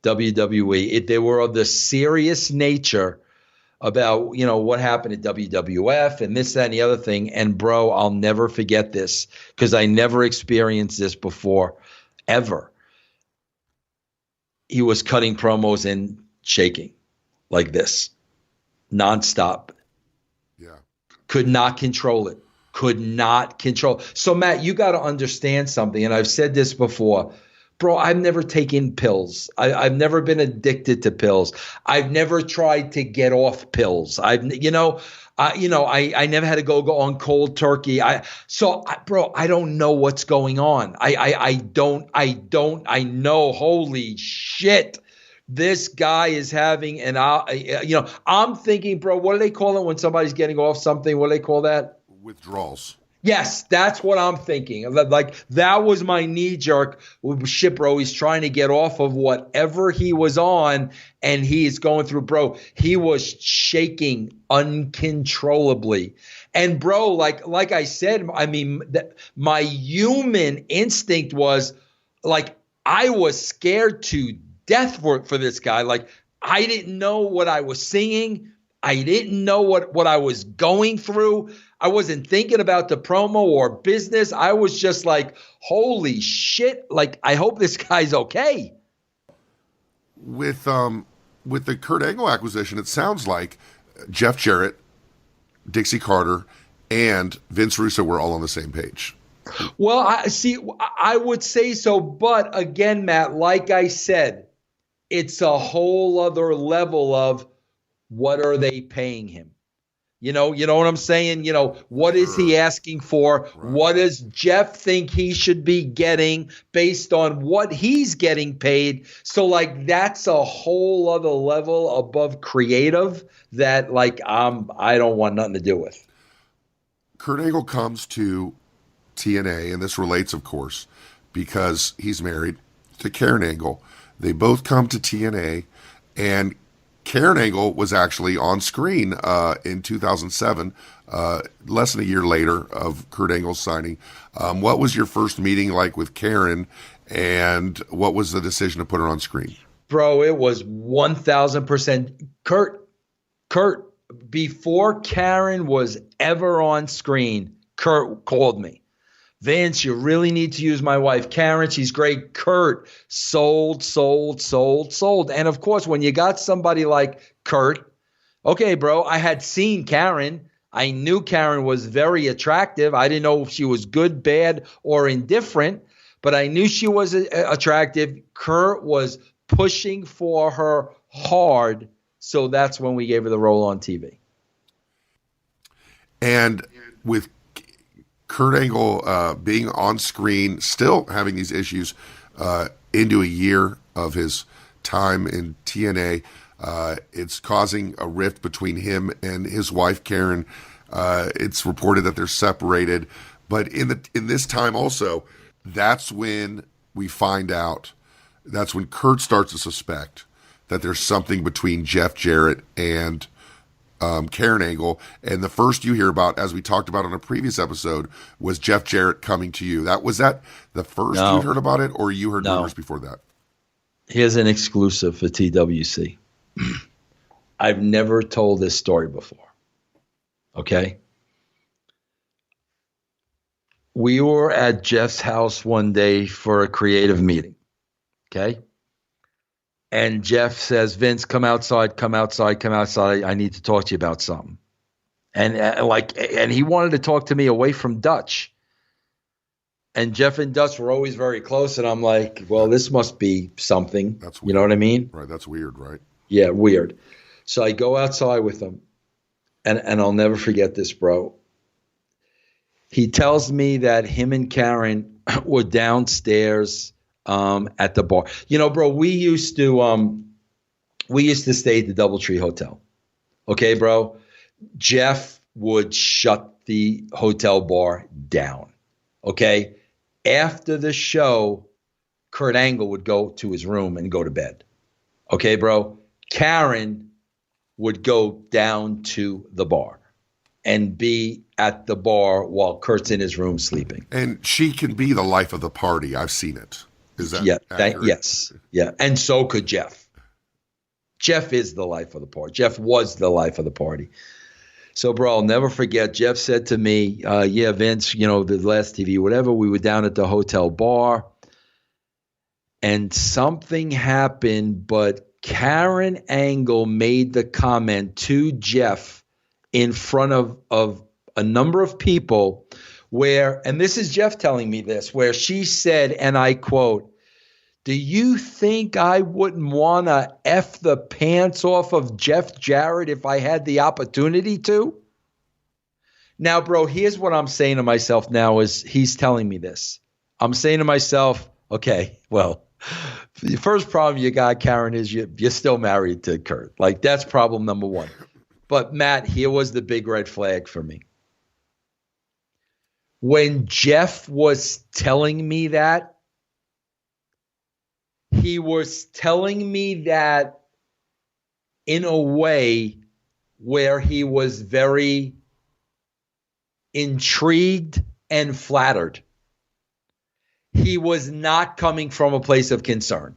WWE. They were of the serious nature about, you know, what happened at WWF and this, that, and the other thing. And, bro, I'll never forget this because I never experienced this before, ever. He was cutting promos and shaking like this, nonstop. Yeah. Could not control it. Could not control. So, Matt, you got to understand something, and I've said this before. Bro, I've never taken pills. I've never been addicted to pills. I've never tried to get off pills. I never had to go on cold turkey. Bro, I don't know what's going on. I know, holy shit, this guy is having I'm thinking, bro, what do they call it when somebody's getting off something? What do they call that? Withdrawals. Yes, that's what I'm thinking. Like, that was my knee jerk. Shit, bro, he's trying to get off of whatever he was on, and he is going through, bro. He was shaking uncontrollably. And, bro, like I said, I mean, my human instinct was, like, I was scared to death for this guy. Like, I didn't know what I was seeing. I didn't know what I was going through. I wasn't thinking about the promo or business. I was just like, holy shit. Like, I hope this guy's okay. With the Kurt Angle acquisition, it sounds like Jeff Jarrett, Dixie Carter, and Vince Russo were all on the same page. Well, I would say so. But again, Matt, like I said, it's a whole other level of what are they paying him? You know what I'm saying? What is he asking for? Right. What does Jeff think he should be getting based on what he's getting paid? So like that's a whole other level above creative that like I don't want nothing to do with. Kurt Angle comes to TNA, and this relates, of course, because he's married to Karen Angle. They both come to TNA, and Karen Angle was actually on screen in 2007, less than a year later of Kurt Angle's signing. What was your first meeting like with Karen, and what was the decision to put her on screen? Bro, it was 1,000%. Kurt, before Karen was ever on screen, Kurt called me. Vince, you really need to use my wife, Karen. She's great. Kurt, sold. And of course, when you got somebody like Kurt, okay, bro, I had seen Karen. I knew Karen was very attractive. I didn't know if she was good, bad, or indifferent, but I knew she was attractive. Kurt was pushing for her hard. So that's when we gave her the role on TV. And with Kurt Angle being on screen, still having these issues into a year of his time in TNA, it's causing a rift between him and his wife, Karen. It's reported that they're separated. But in this time also, that's when we find out, that's when Kurt starts to suspect that there's something between Jeff Jarrett and Karen Angle, and the first you hear about, as we talked about on a previous episode, was Jeff Jarrett coming to you. Was that the first you heard about it, or you heard rumors before that? Here's an exclusive for TWC. I've never told this story before. Okay? We were at Jeff's house one day for a creative meeting. Okay? And Jeff says, Vince, come outside. I need to talk to you about something. And he wanted to talk to me away from Dutch. And Jeff and Dutch were always very close. And I'm like, well, this must be something. That's weird. You know what I mean? Right. That's weird, right? Yeah, weird. So I go outside with him. And I'll never forget this, bro. He tells me that him and Karen were downstairs at the bar. Bro, we used to stay at the DoubleTree Hotel. Okay, bro. Jeff would shut the hotel bar down. Okay. After the show, Kurt Angle would go to his room and go to bed. Okay, bro. Karen would go down to the bar and be at the bar while Kurt's in his room sleeping. And she can be the life of the party. I've seen it. Is that accurate? Yes. Yeah. And so could Jeff. Jeff is the life of the party. Jeff was the life of the party. So, bro, I'll never forget. Jeff said to me, yeah, Vince, the last TV, whatever, we were down at the hotel bar and something happened, but Karen Angle made the comment to Jeff in front of a number of people where, and this is Jeff telling me this, where she said, and I quote, do you think I wouldn't want to F the pants off of Jeff Jarrett if I had the opportunity to? Now, bro, here's what I'm saying to myself now is he's telling me this. I'm saying to myself, okay, well, the first problem you got, Karen, is you're still married to Kurt. Like, that's problem number one. But, Matt, here was the big red flag for me. When Jeff was telling me that, he was telling me that in a way where he was very intrigued and flattered. He was not coming from a place of concern.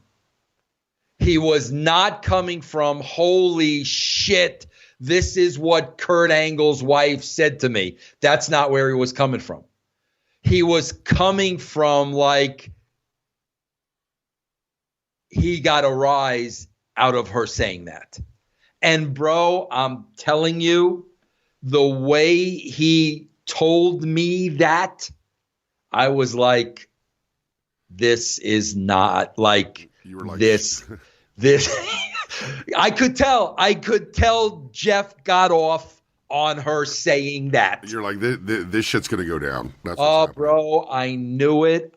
He was not coming from, holy shit, this is what Kurt Angle's wife said to me. That's not where he was coming from. He was coming from like he got a rise out of her saying that. And bro, I'm telling you, the way he told me that, I was like, this is not like, You were like, this. I could tell Jeff got off on her saying that. you're like, this shit's gonna go down. That's what's Oh, happening. bro, I knew it.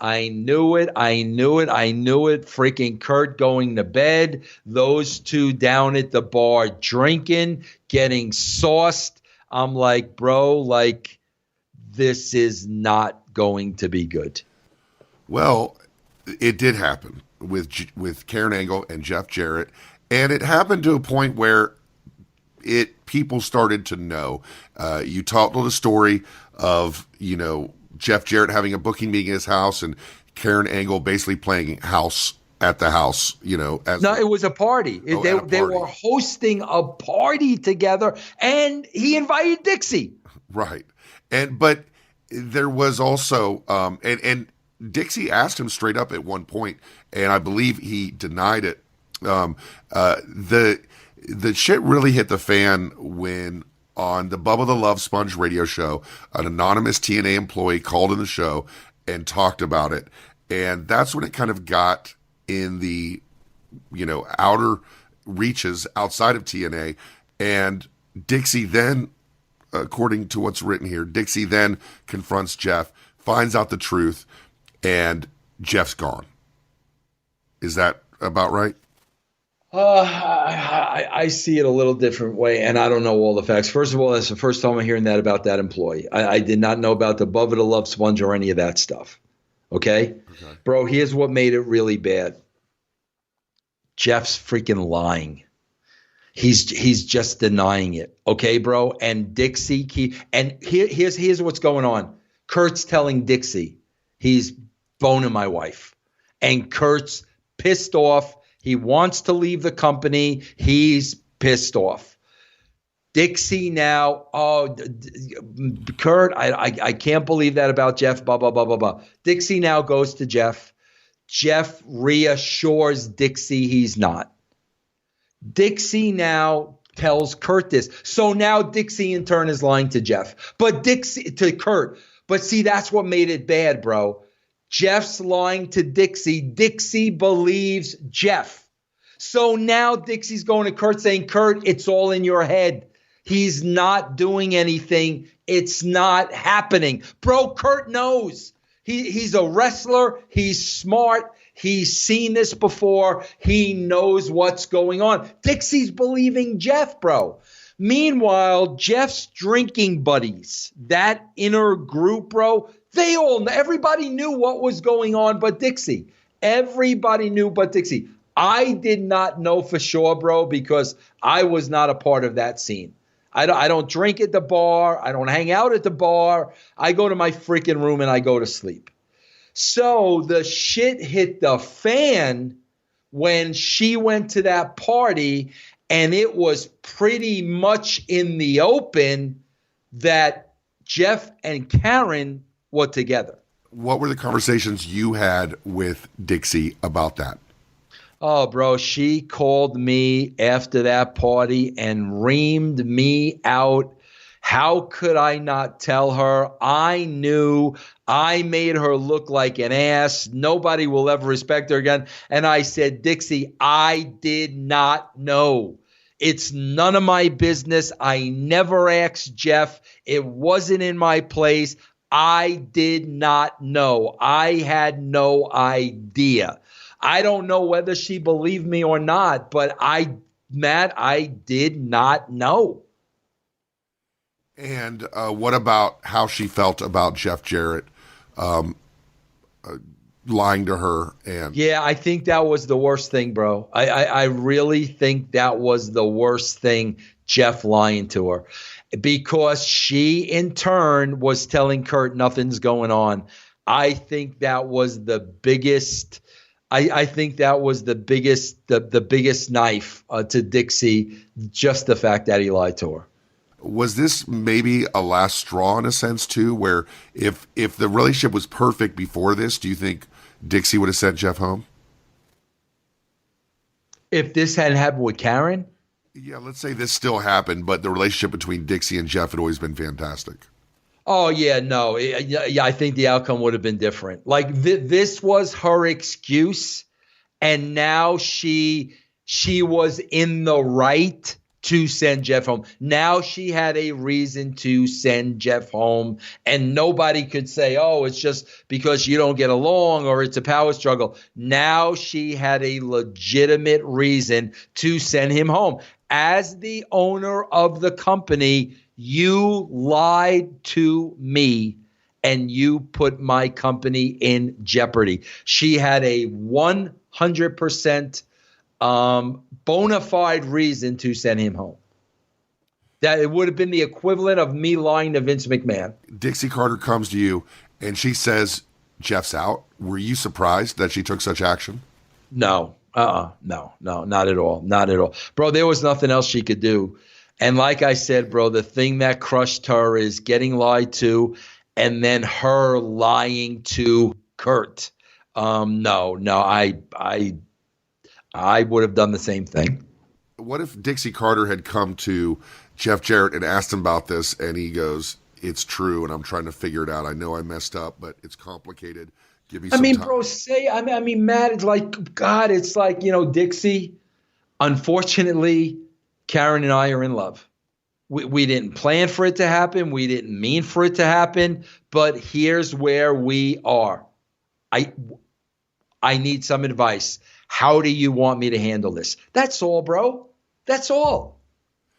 Freaking Kurt going to bed. Those two down at the bar drinking, getting sauced. I'm like, bro, like, this is not going to be good. Well, it did happen with Karen Angle and Jeff Jarrett, and it happened to a point where people started to know. You told the story of Jeff Jarrett having a booking meeting at his house and Karen Angle basically playing house at the house. No, it was a party. They were hosting a party together, and he invited Dixie. Right, but there was also and Dixie asked him straight up at one point, and I believe he denied it. The shit really hit the fan when on the Bubba the Love Sponge radio show, an anonymous TNA employee called in the show and talked about it. And that's when it kind of got in the, outer reaches outside of TNA. And Dixie then, according to what's written here, Dixie then confronts Jeff, finds out the truth, and Jeff's gone. Is that about right? I see it a little different way, and I don't know all the facts. First of all, that's the first time I'm hearing that about that employee. I did not know about the Bubba the Love Sponge or any of that stuff. Okay? Bro, here's what made it really bad. Jeff's freaking lying. He's just denying it. Okay, bro? And Dixie, and here's what's going on. Kurt's telling Dixie he's boning my wife. And Kurt's pissed off. He wants to leave the company. He's pissed off. Dixie now, Kurt, I can't believe that about Jeff, blah, blah, blah, blah, blah. Dixie now goes to Jeff. Jeff reassures Dixie he's not. Dixie now tells Kurt this. So now Dixie in turn is lying to Jeff. To Kurt. But see, that's what made it bad, bro. Jeff's lying to Dixie. Dixie believes Jeff. So now Dixie's going to Kurt saying, Kurt, it's all in your head. He's not doing anything. It's not happening. Bro, Kurt knows. He's a wrestler. He's smart. He's seen this before. He knows what's going on. Dixie's believing Jeff, bro. Meanwhile, Jeff's drinking buddies, that inner group, bro, everybody knew what was going on but Dixie. Everybody knew but Dixie. I did not know for sure, bro, because I was not a part of that scene. I don't drink at the bar. I don't hang out at the bar. I go to my freaking room and I go to sleep. So the shit hit the fan when she went to that party, and it was pretty much in the open that Jeff and Karen were together. What were the conversations you had with Dixie about that? Oh, bro, she called me after that party and reamed me out. How could I not tell her? I knew. I made her look like an ass. Nobody will ever respect her again. And I said, Dixie, I did not know. It's none of my business. I never asked Jeff. It wasn't in my place. I did not know. I had no idea. I don't know whether she believed me or not, but Matt, I did not know. And what about how she felt about Jeff Jarrett lying to her? And yeah, I think that was the worst thing, bro. I really think that was the worst thing, Jeff lying to her, because she in turn was telling Kurt nothing's going on. I think that was the biggest. I think that was the biggest knife to Dixie, just the fact that he lied to her. Was this maybe a last straw in a sense too, where if the relationship was perfect before this, do you think Dixie would have sent Jeff home? If this had happened with Karen? Yeah, let's say this still happened, but the relationship between Dixie and Jeff had always been fantastic. Oh yeah, no, yeah, I think the outcome would have been different. Like this was her excuse, and now she was in the right to send Jeff home. Now she had a reason to send Jeff home, and nobody could say, "Oh, it's just because you don't get along or it's a power struggle." Now she had a legitimate reason to send him home. As the owner of the company, you lied to me and you put my company in jeopardy. She had a 100% bona fide reason to send him home. That it would have been the equivalent of me lying to Vince McMahon. Dixie Carter comes to you and she says, Jeff's out. Were you surprised that she took such action? No, no, not at all. Not at all. Bro, there was nothing else she could do. And like I said, bro, the thing that crushed her is getting lied to and then her lying to Kurt. No, I would have done the same thing. What if Dixie Carter had come to Jeff Jarrett and asked him about this, and he goes, "It's true, and I'm trying to figure it out. I know I messed up, but it's complicated. Give me some time." Bro, Matt, it's like, God, it's like, Dixie, unfortunately, Karen and I are in love. We didn't plan for it to happen. We didn't mean for it to happen, but here's where we are. I need some advice. How do you want me to handle this? That's all, bro. That's all.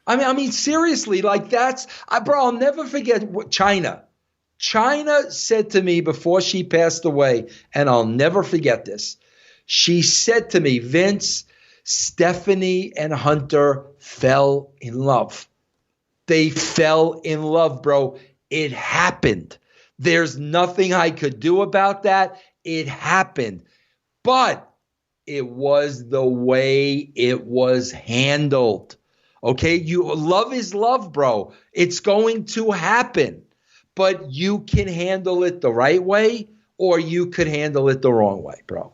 I mean, seriously, like bro, I'll never forget what China said to me before she passed away, and I'll never forget this. She said to me, Vince, Stephanie and Hunter fell in love. They fell in love, bro. It happened. There's nothing I could do about that. It happened. But it was the way it was handled. Okay? Love is love, bro. It's going to happen. But you can handle it the right way, or you could handle it the wrong way, bro.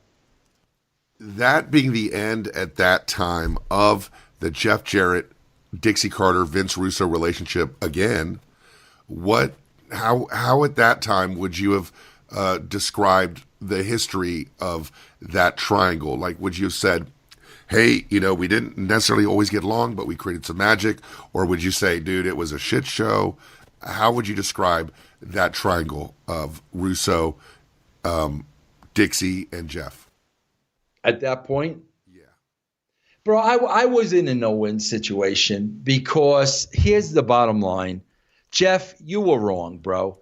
That being the end at that time of the Jeff Jarrett, Dixie Carter, Vince Russo relationship again, how at that time would you have described the history of that triangle? Like, would you have said, hey, we didn't necessarily always get along, but we created some magic? Or would you say, dude, it was a shit show? How would you describe that triangle of Russo, Dixie, and Jeff? At that point? Yeah. Bro, I was in a no-win situation because here's the bottom line. Jeff, you were wrong, bro.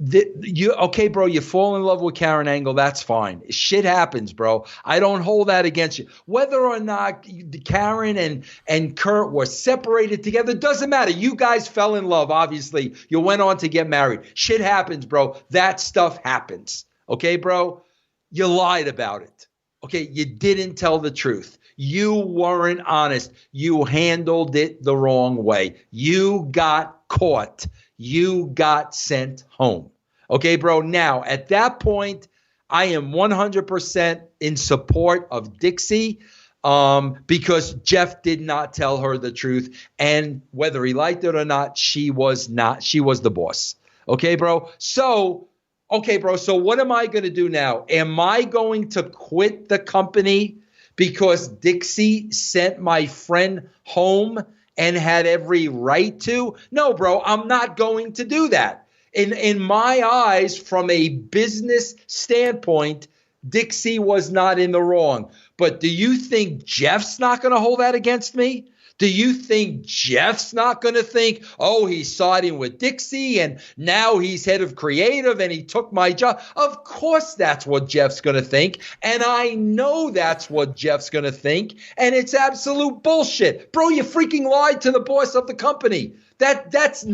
Okay, bro, you fall in love with Karen Angle, that's fine. Shit happens, bro. I don't hold that against you. Whether or not Karen and Kurt were separated together, doesn't matter. You guys fell in love, obviously. You went on to get married. Shit happens, bro. That stuff happens. Okay, bro? You lied about it. Okay, you didn't tell the truth. You weren't honest. You handled it the wrong way. You got caught. You got sent home. Okay, bro? Now, at that point, I am 100% in support of Dixie because Jeff did not tell her the truth. And whether he liked it or not, she was the boss. Okay, bro? So what am I going to do now? Am I going to quit the company because Dixie sent my friend home and had every right to? No, bro, I'm not going to do that. In my eyes, from a business standpoint, Dixie was not in the wrong. But do you think Jeff's not going to hold that against me? Do you think Jeff's not going to think, oh, he's siding with Dixie and now he's head of creative and he took my job? Of course that's what Jeff's going to think. And I know that's what Jeff's going to think. And it's absolute bullshit. Bro, you freaking lied to the boss of the company. That's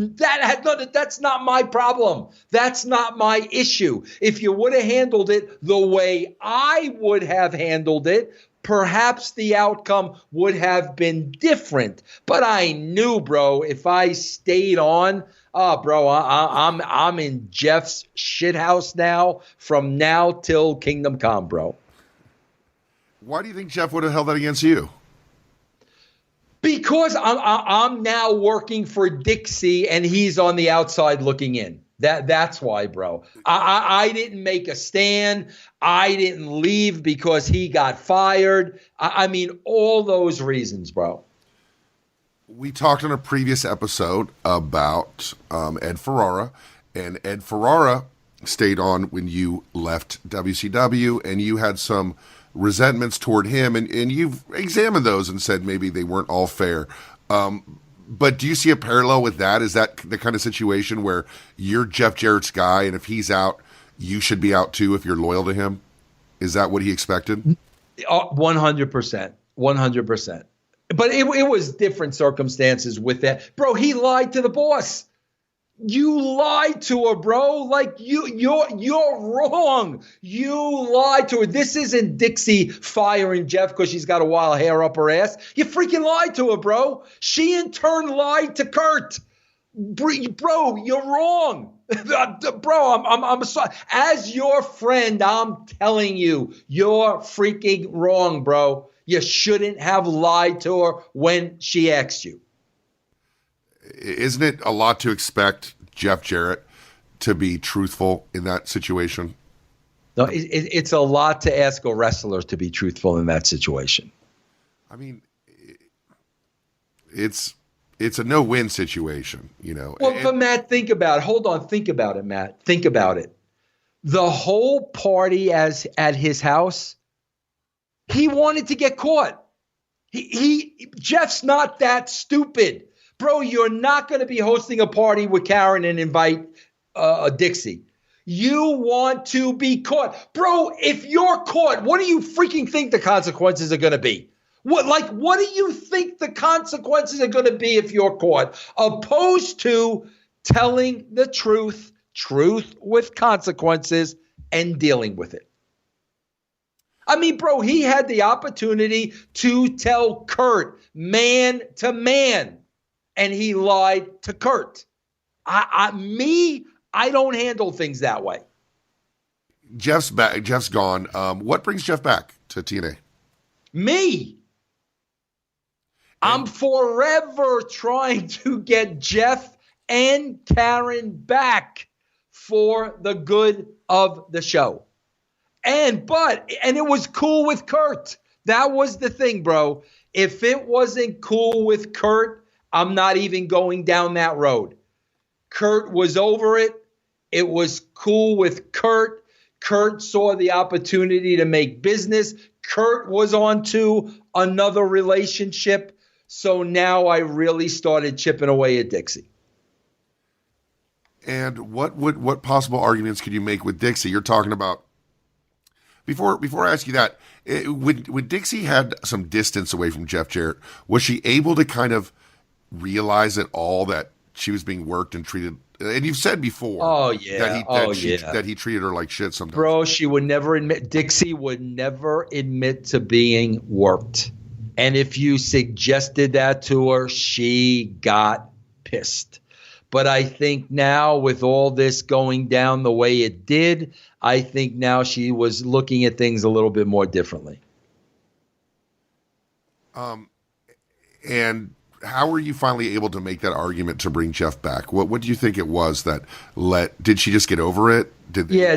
not my problem. That's not my issue. If you would have handled it the way I would have handled it, perhaps the outcome would have been different. But I knew, bro, if I stayed on, bro, I'm in Jeff's shithouse now from now till Kingdom Come, bro. Why do you think Jeff would have held that against you? Because I'm now working for Dixie and he's on the outside looking in. That's why, bro. I didn't make a stand. I didn't leave because he got fired. I mean, all those reasons, bro. We talked on a previous episode about Ed Ferrara, and Ed Ferrara stayed on when you left WCW, and you had some resentments toward him, and you've examined those and said maybe they weren't all fair. But do you see a parallel with that? Is that the kind of situation where you're Jeff Jarrett's guy, and if he's out, you should be out too if you're loyal to him? Is that what he expected? 100%. 100%. But it was different circumstances with that. Bro, he lied to the boss. You lied to her, bro. Like you're wrong. You lied to her. This isn't Dixie firing Jeff because she's got a wild hair up her ass. You freaking lied to her, bro. She in turn lied to Kurt. Bro, you're wrong. Bro, I'm sorry. As your friend, I'm telling you, you're freaking wrong, bro. You shouldn't have lied to her when she asked you. Isn't it a lot to expect Jeff Jarrett to be truthful in that situation? No, it's a lot to ask a wrestler to be truthful in that situation. I mean, it's a no-win situation, you know. Well, but Matt, think about it. Hold on, think about it, Matt. Think about it. The whole party at his house, he wanted to get caught. Jeff's not that stupid. Bro, you're not going to be hosting a party with Karen and invite Dixie. You want to be caught. Bro, if you're caught, what do you freaking think the consequences are going to be? What do you think the consequences are going to be if you're caught? Opposed to telling the truth with consequences, and dealing with it. I mean, bro, he had the opportunity to tell Kurt man to man, and he lied to Kurt. I don't handle things that way. Jeff's back. Jeff's gone. What brings Jeff back to TNA? Me. I'm forever trying to get Jeff and Karen back for the good of the show. And it was cool with Kurt. That was the thing, bro. If it wasn't cool with Kurt, I'm not even going down that road. Kurt was over it. It was cool with Kurt. Kurt saw the opportunity to make business. Kurt was on to another relationship. So now I really started chipping away at Dixie. And what possible arguments could you make with Dixie? You're talking about, before I ask you that, when Dixie had some distance away from Jeff Jarrett, was she able to kind of realize at all that she was being worked and treated? And you've said before that he treated her like shit sometimes. Bro, she would never admit, Dixie would never admit to being worked. And if you suggested that to her, she got pissed. But I think now with all this going down the way it did, I think now she was looking at things a little bit more differently. And how were you finally able to make that argument to bring Jeff back? What do you think it was that did she just get over it?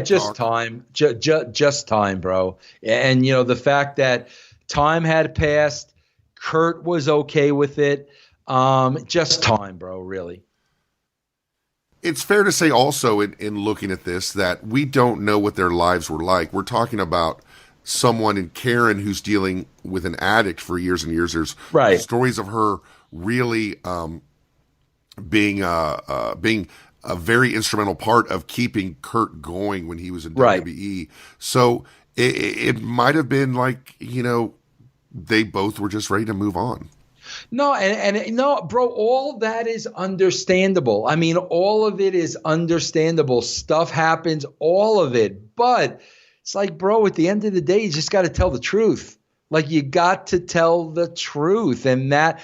Just time. Just time, bro. And, you know, the fact that time had passed, Kurt was okay with it. Just time, bro, really. It's fair to say also in looking at this that we don't know what their lives were like. We're talking about someone in Karen who's dealing with an addict for years and years. There's stories of her really being a very instrumental part of keeping Kurt going when he was in WWE. So it might have been like, you know, they both were just ready to move on. No, and no, bro, all that is understandable. I mean, all of it is understandable. Stuff happens, all of it. But it's like, bro, at the end of the day, you just got to tell the truth. Like, you got to tell the truth. And that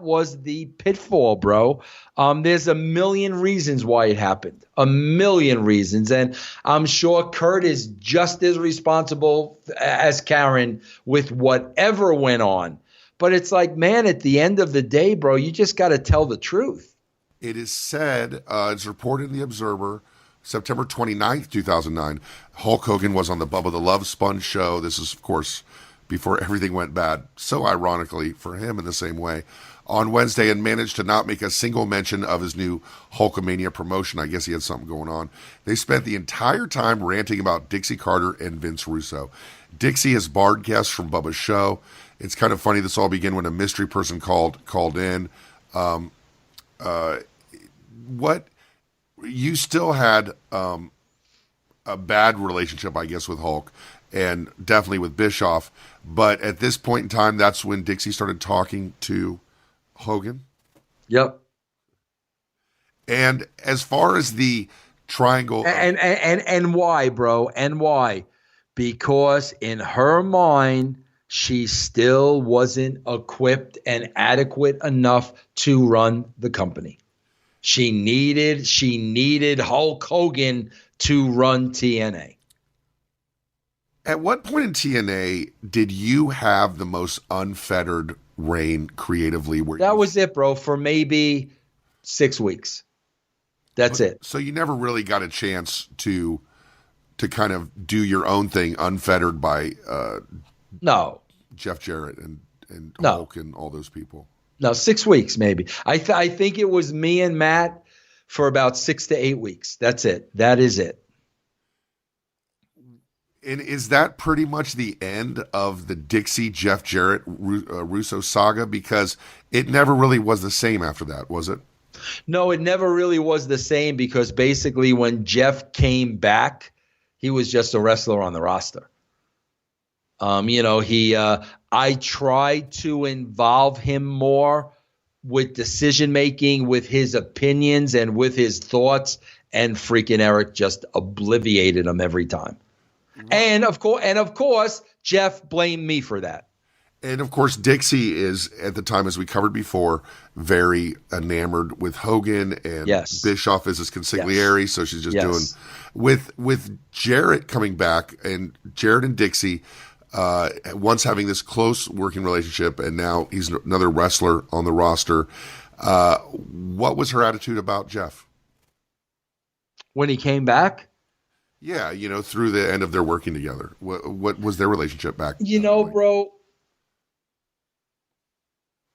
was the pitfall, bro. There's a million reasons why it happened. A million reasons. And I'm sure Kurt is just as responsible as Karen with whatever went on. But it's like, man, at the end of the day, bro, you just got to tell the truth. It is said, it's reported in the Observer, September 29th, 2009, Hulk Hogan was on the Bubba the Love Sponge show. This is, of course, before everything went bad, so ironically for him in the same way, on Wednesday, and managed to not make a single mention of his new Hulkamania promotion. I guess he had something going on. They spent the entire time ranting about Dixie Carter and Vince Russo. Dixie has barred guests from Bubba's show. It's kind of funny, this all began when a mystery person called in. What you still had a bad relationship, I guess, with Hulk, and definitely with Bischoff. But at this point in time, that's when Dixie started talking to Hogan. Yep. And as far as the triangle, and why, bro? And why? Because in her mind, she still wasn't equipped and adequate enough to run the company. She needed Hulk Hogan to run TNA. At what point in TNA did you have the most unfettered reign creatively? That was it, bro, for maybe 6 weeks. That's it. So you never really got a chance to kind of do your own thing unfettered by no Jeff Jarrett and no. Hulk and all those people. No, 6 weeks maybe. I think it was me and Matt for about 6 to 8 weeks. That's it. That is it. And is that pretty much the end of the Dixie, Jeff Jarrett, Russo saga? Because it never really was the same after that, was it? No, it never really was the same, because basically when Jeff came back, he was just a wrestler on the roster. I tried to involve him more with decision making, with his opinions and with his thoughts, and freaking Eric just obliviated him every time. And of course, Jeff blamed me for that. And of course, Dixie is, at the time, as we covered before, very enamored with Hogan, and yes. Bischoff is his consigliere, yes. So she's just doing with Jarrett coming back, and Jarrett and Dixie once having this close working relationship, and now he's another wrestler on the roster. What was her attitude about Jeff when he came back? Yeah, through the end of their working together. What was their relationship back? Bro,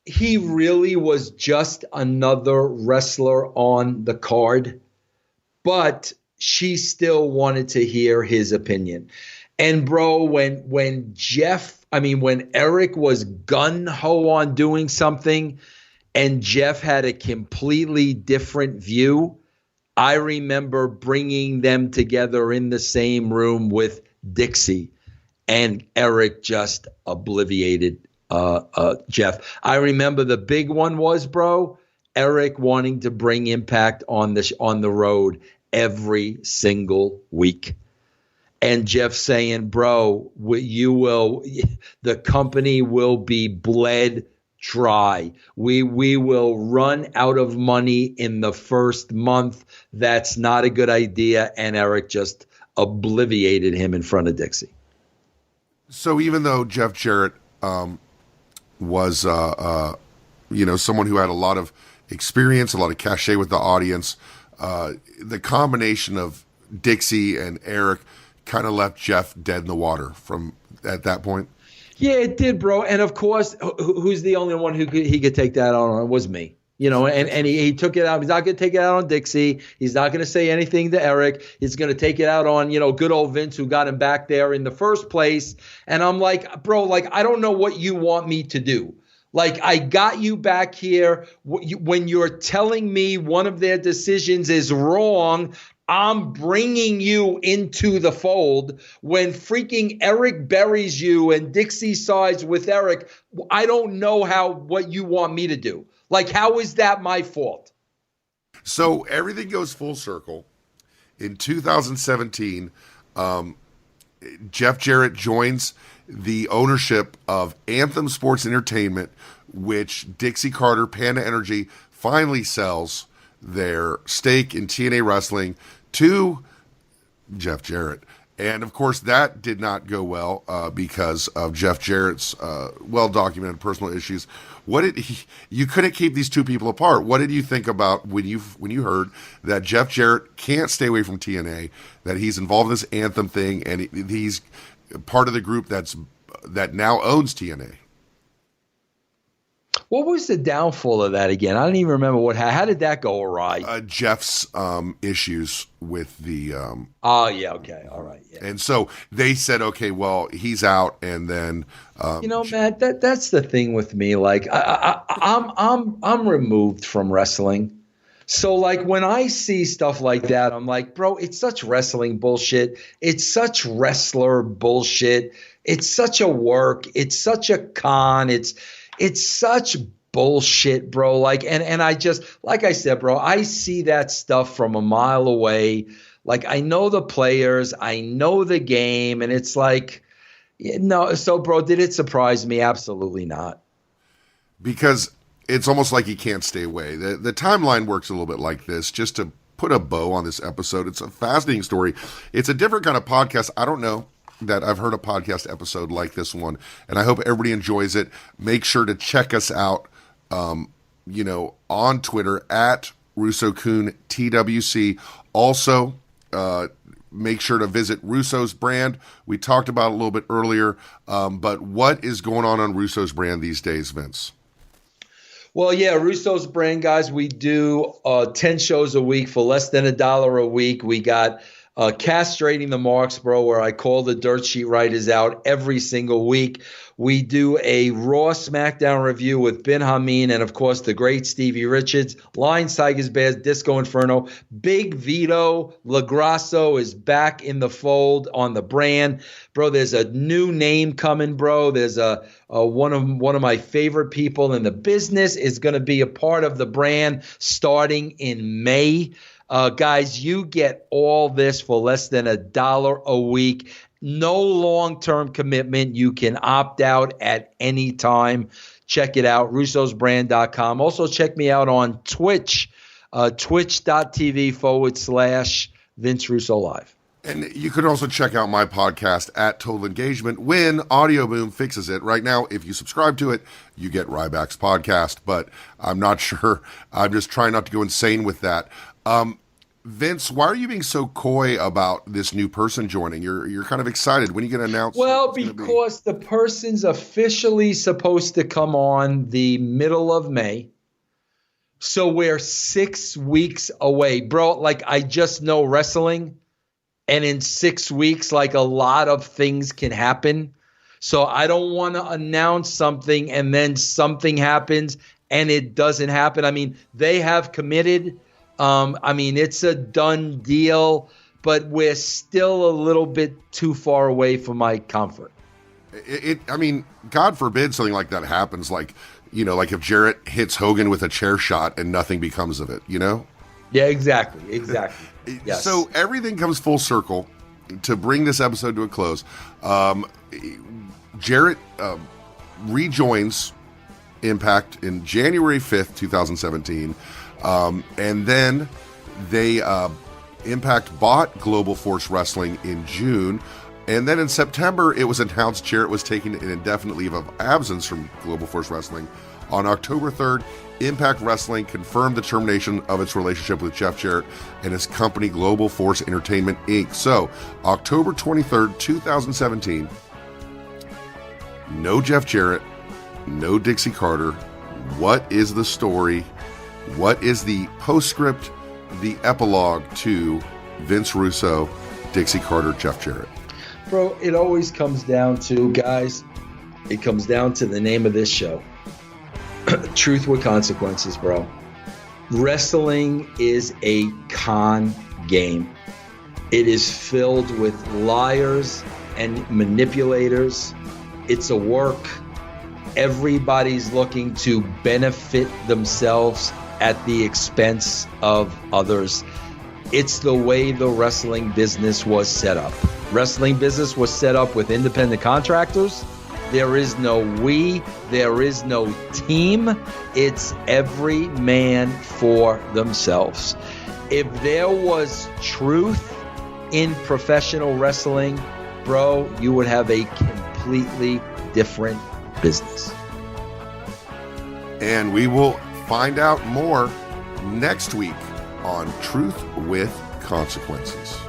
he really was just another wrestler on the card, but she still wanted to hear his opinion. And bro, when Eric was gung-ho on doing something and Jeff had a completely different view, I remember bringing them together in the same room with Dixie, and Eric just obliviated Jeff. I remember the big one was, bro, Eric wanting to bring Impact on the road every single week. And Jeff saying, bro, the company will be bled dry. We will run out of money in the first month. That's not a good idea. And Eric just obliviated him in front of Dixie. So even though Jeff Jarrett was someone who had a lot of experience, a lot of cachet with the audience, the combination of Dixie and Eric kind of left Jeff dead in the water from at that point. Yeah, it did, bro. And of course, who's the only one he could take that out on was me. And he took it out. He's not going to take it out on Dixie. He's not going to say anything to Eric. He's going to take it out on, good old Vince, who got him back there in the first place. And I'm like, bro, I don't know what you want me to do. I got you back here. When you're telling me one of their decisions is wrong, I'm bringing you into the fold. When freaking Eric buries you and Dixie sides with Eric, I don't know what you want me to do. How is that my fault? So everything goes full circle. In 2017, Jeff Jarrett joins the ownership of Anthem Sports Entertainment, which Dixie Carter, Panda Energy, finally sells their stake in TNA Wrestling to Jeff Jarrett. And of course, that did not go well because of Jeff Jarrett's well-documented personal issues. You couldn't keep these two people apart. What did you think about when you heard that Jeff Jarrett can't stay away from TNA, that he's involved in this Anthem thing, and he's part of the group that now owns TNA? What was the downfall of that again? I don't even remember how did that go awry? Jeff's issues with the. Oh yeah, okay, all right. Yeah. And so they said, okay, well, he's out, and then. Matt, that's the thing with me. Like I'm removed from wrestling, so like when I see stuff like that, I'm like, bro, it's such wrestling bullshit. It's such wrestler bullshit. It's such a work. It's such a con. It's such bullshit, bro. Like, and I just, like I said, bro, I see that stuff from a mile away. Like, I know the players, I know the game, and it's like, no. So, bro, did it surprise me? Absolutely not. Because it's almost like he can't stay away. The timeline works a little bit like this, just to put a bow on this episode. It's a fascinating story. It's a different kind of podcast. I don't know that I've heard a podcast episode like this one, and I hope everybody enjoys it. Make sure to check us out, on Twitter at RussoCoon TWC. Also, make sure to visit Russo's brand. We talked about it a little bit earlier, but what is going on Russo's brand these days, Vince? Well, yeah, Russo's brand, guys. We do 10 shows a week for less than $1 a week. We got Castrating the Marks, bro, where I call the dirt sheet writers out every single week. We do a Raw SmackDown review with Ben Hameen and, of course, the great Stevie Richards. Lions, Tigers, Bears, Disco Inferno. Big Vito LaGrasso is back in the fold on the brand. Bro, there's a new name coming, bro. There's one of my favorite people in the business is going to be a part of the brand starting in May. Guys, you get all this for less than $1 a week. No long-term commitment. You can opt out at any time. Check it out, russosbrand.com. Also, check me out on Twitch, twitch.tv/VinceRussoLive. And you can also check out my podcast at Total Engagement when Audio Boom fixes it. Right now, if you subscribe to it, you get Ryback's podcast, but I'm not sure. I'm just trying not to go insane with that. Vince, why are you being so coy about this new person joining? You're kind of excited. When are you going to announce? Well, because the person's officially supposed to come on the middle of May. So we're 6 weeks away. Bro, like I just know wrestling. And in 6 weeks, like a lot of things can happen. So I don't want to announce something and then something happens and it doesn't happen. I mean, they have committed. It's a done deal, but we're still a little bit too far away from my comfort. God forbid something like that happens. Like if Jarrett hits Hogan with a chair shot and nothing becomes of it, Yeah, exactly. Yes. So everything comes full circle to bring this episode to a close. Jarrett rejoins Impact in January 5th, 2017. And then they Impact bought Global Force Wrestling in June. And then in September, it was announced Jarrett was taking an indefinite leave of absence from Global Force Wrestling. On October 3rd, Impact Wrestling confirmed the termination of its relationship with Jeff Jarrett and his company Global Force Entertainment, Inc. So, October 23rd, 2017, no Jeff Jarrett, no Dixie Carter. What is the story? What is the postscript, the epilogue to Vince Russo, Dixie Carter, Jeff Jarrett? Bro, it always comes down to, guys, it comes down to the name of this show. Truth with Consequences, bro. Wrestling is a con game. It is filled with liars and manipulators. It's a work. Everybody's looking to benefit themselves at the expense of others. It's the way the wrestling business was set up. Wrestling business was set up with independent contractors. There is no we, there is no team. It's every man for themselves. If there was truth in professional wrestling, bro, you would have a completely different business. And we will find out more next week on Truth with Consequences.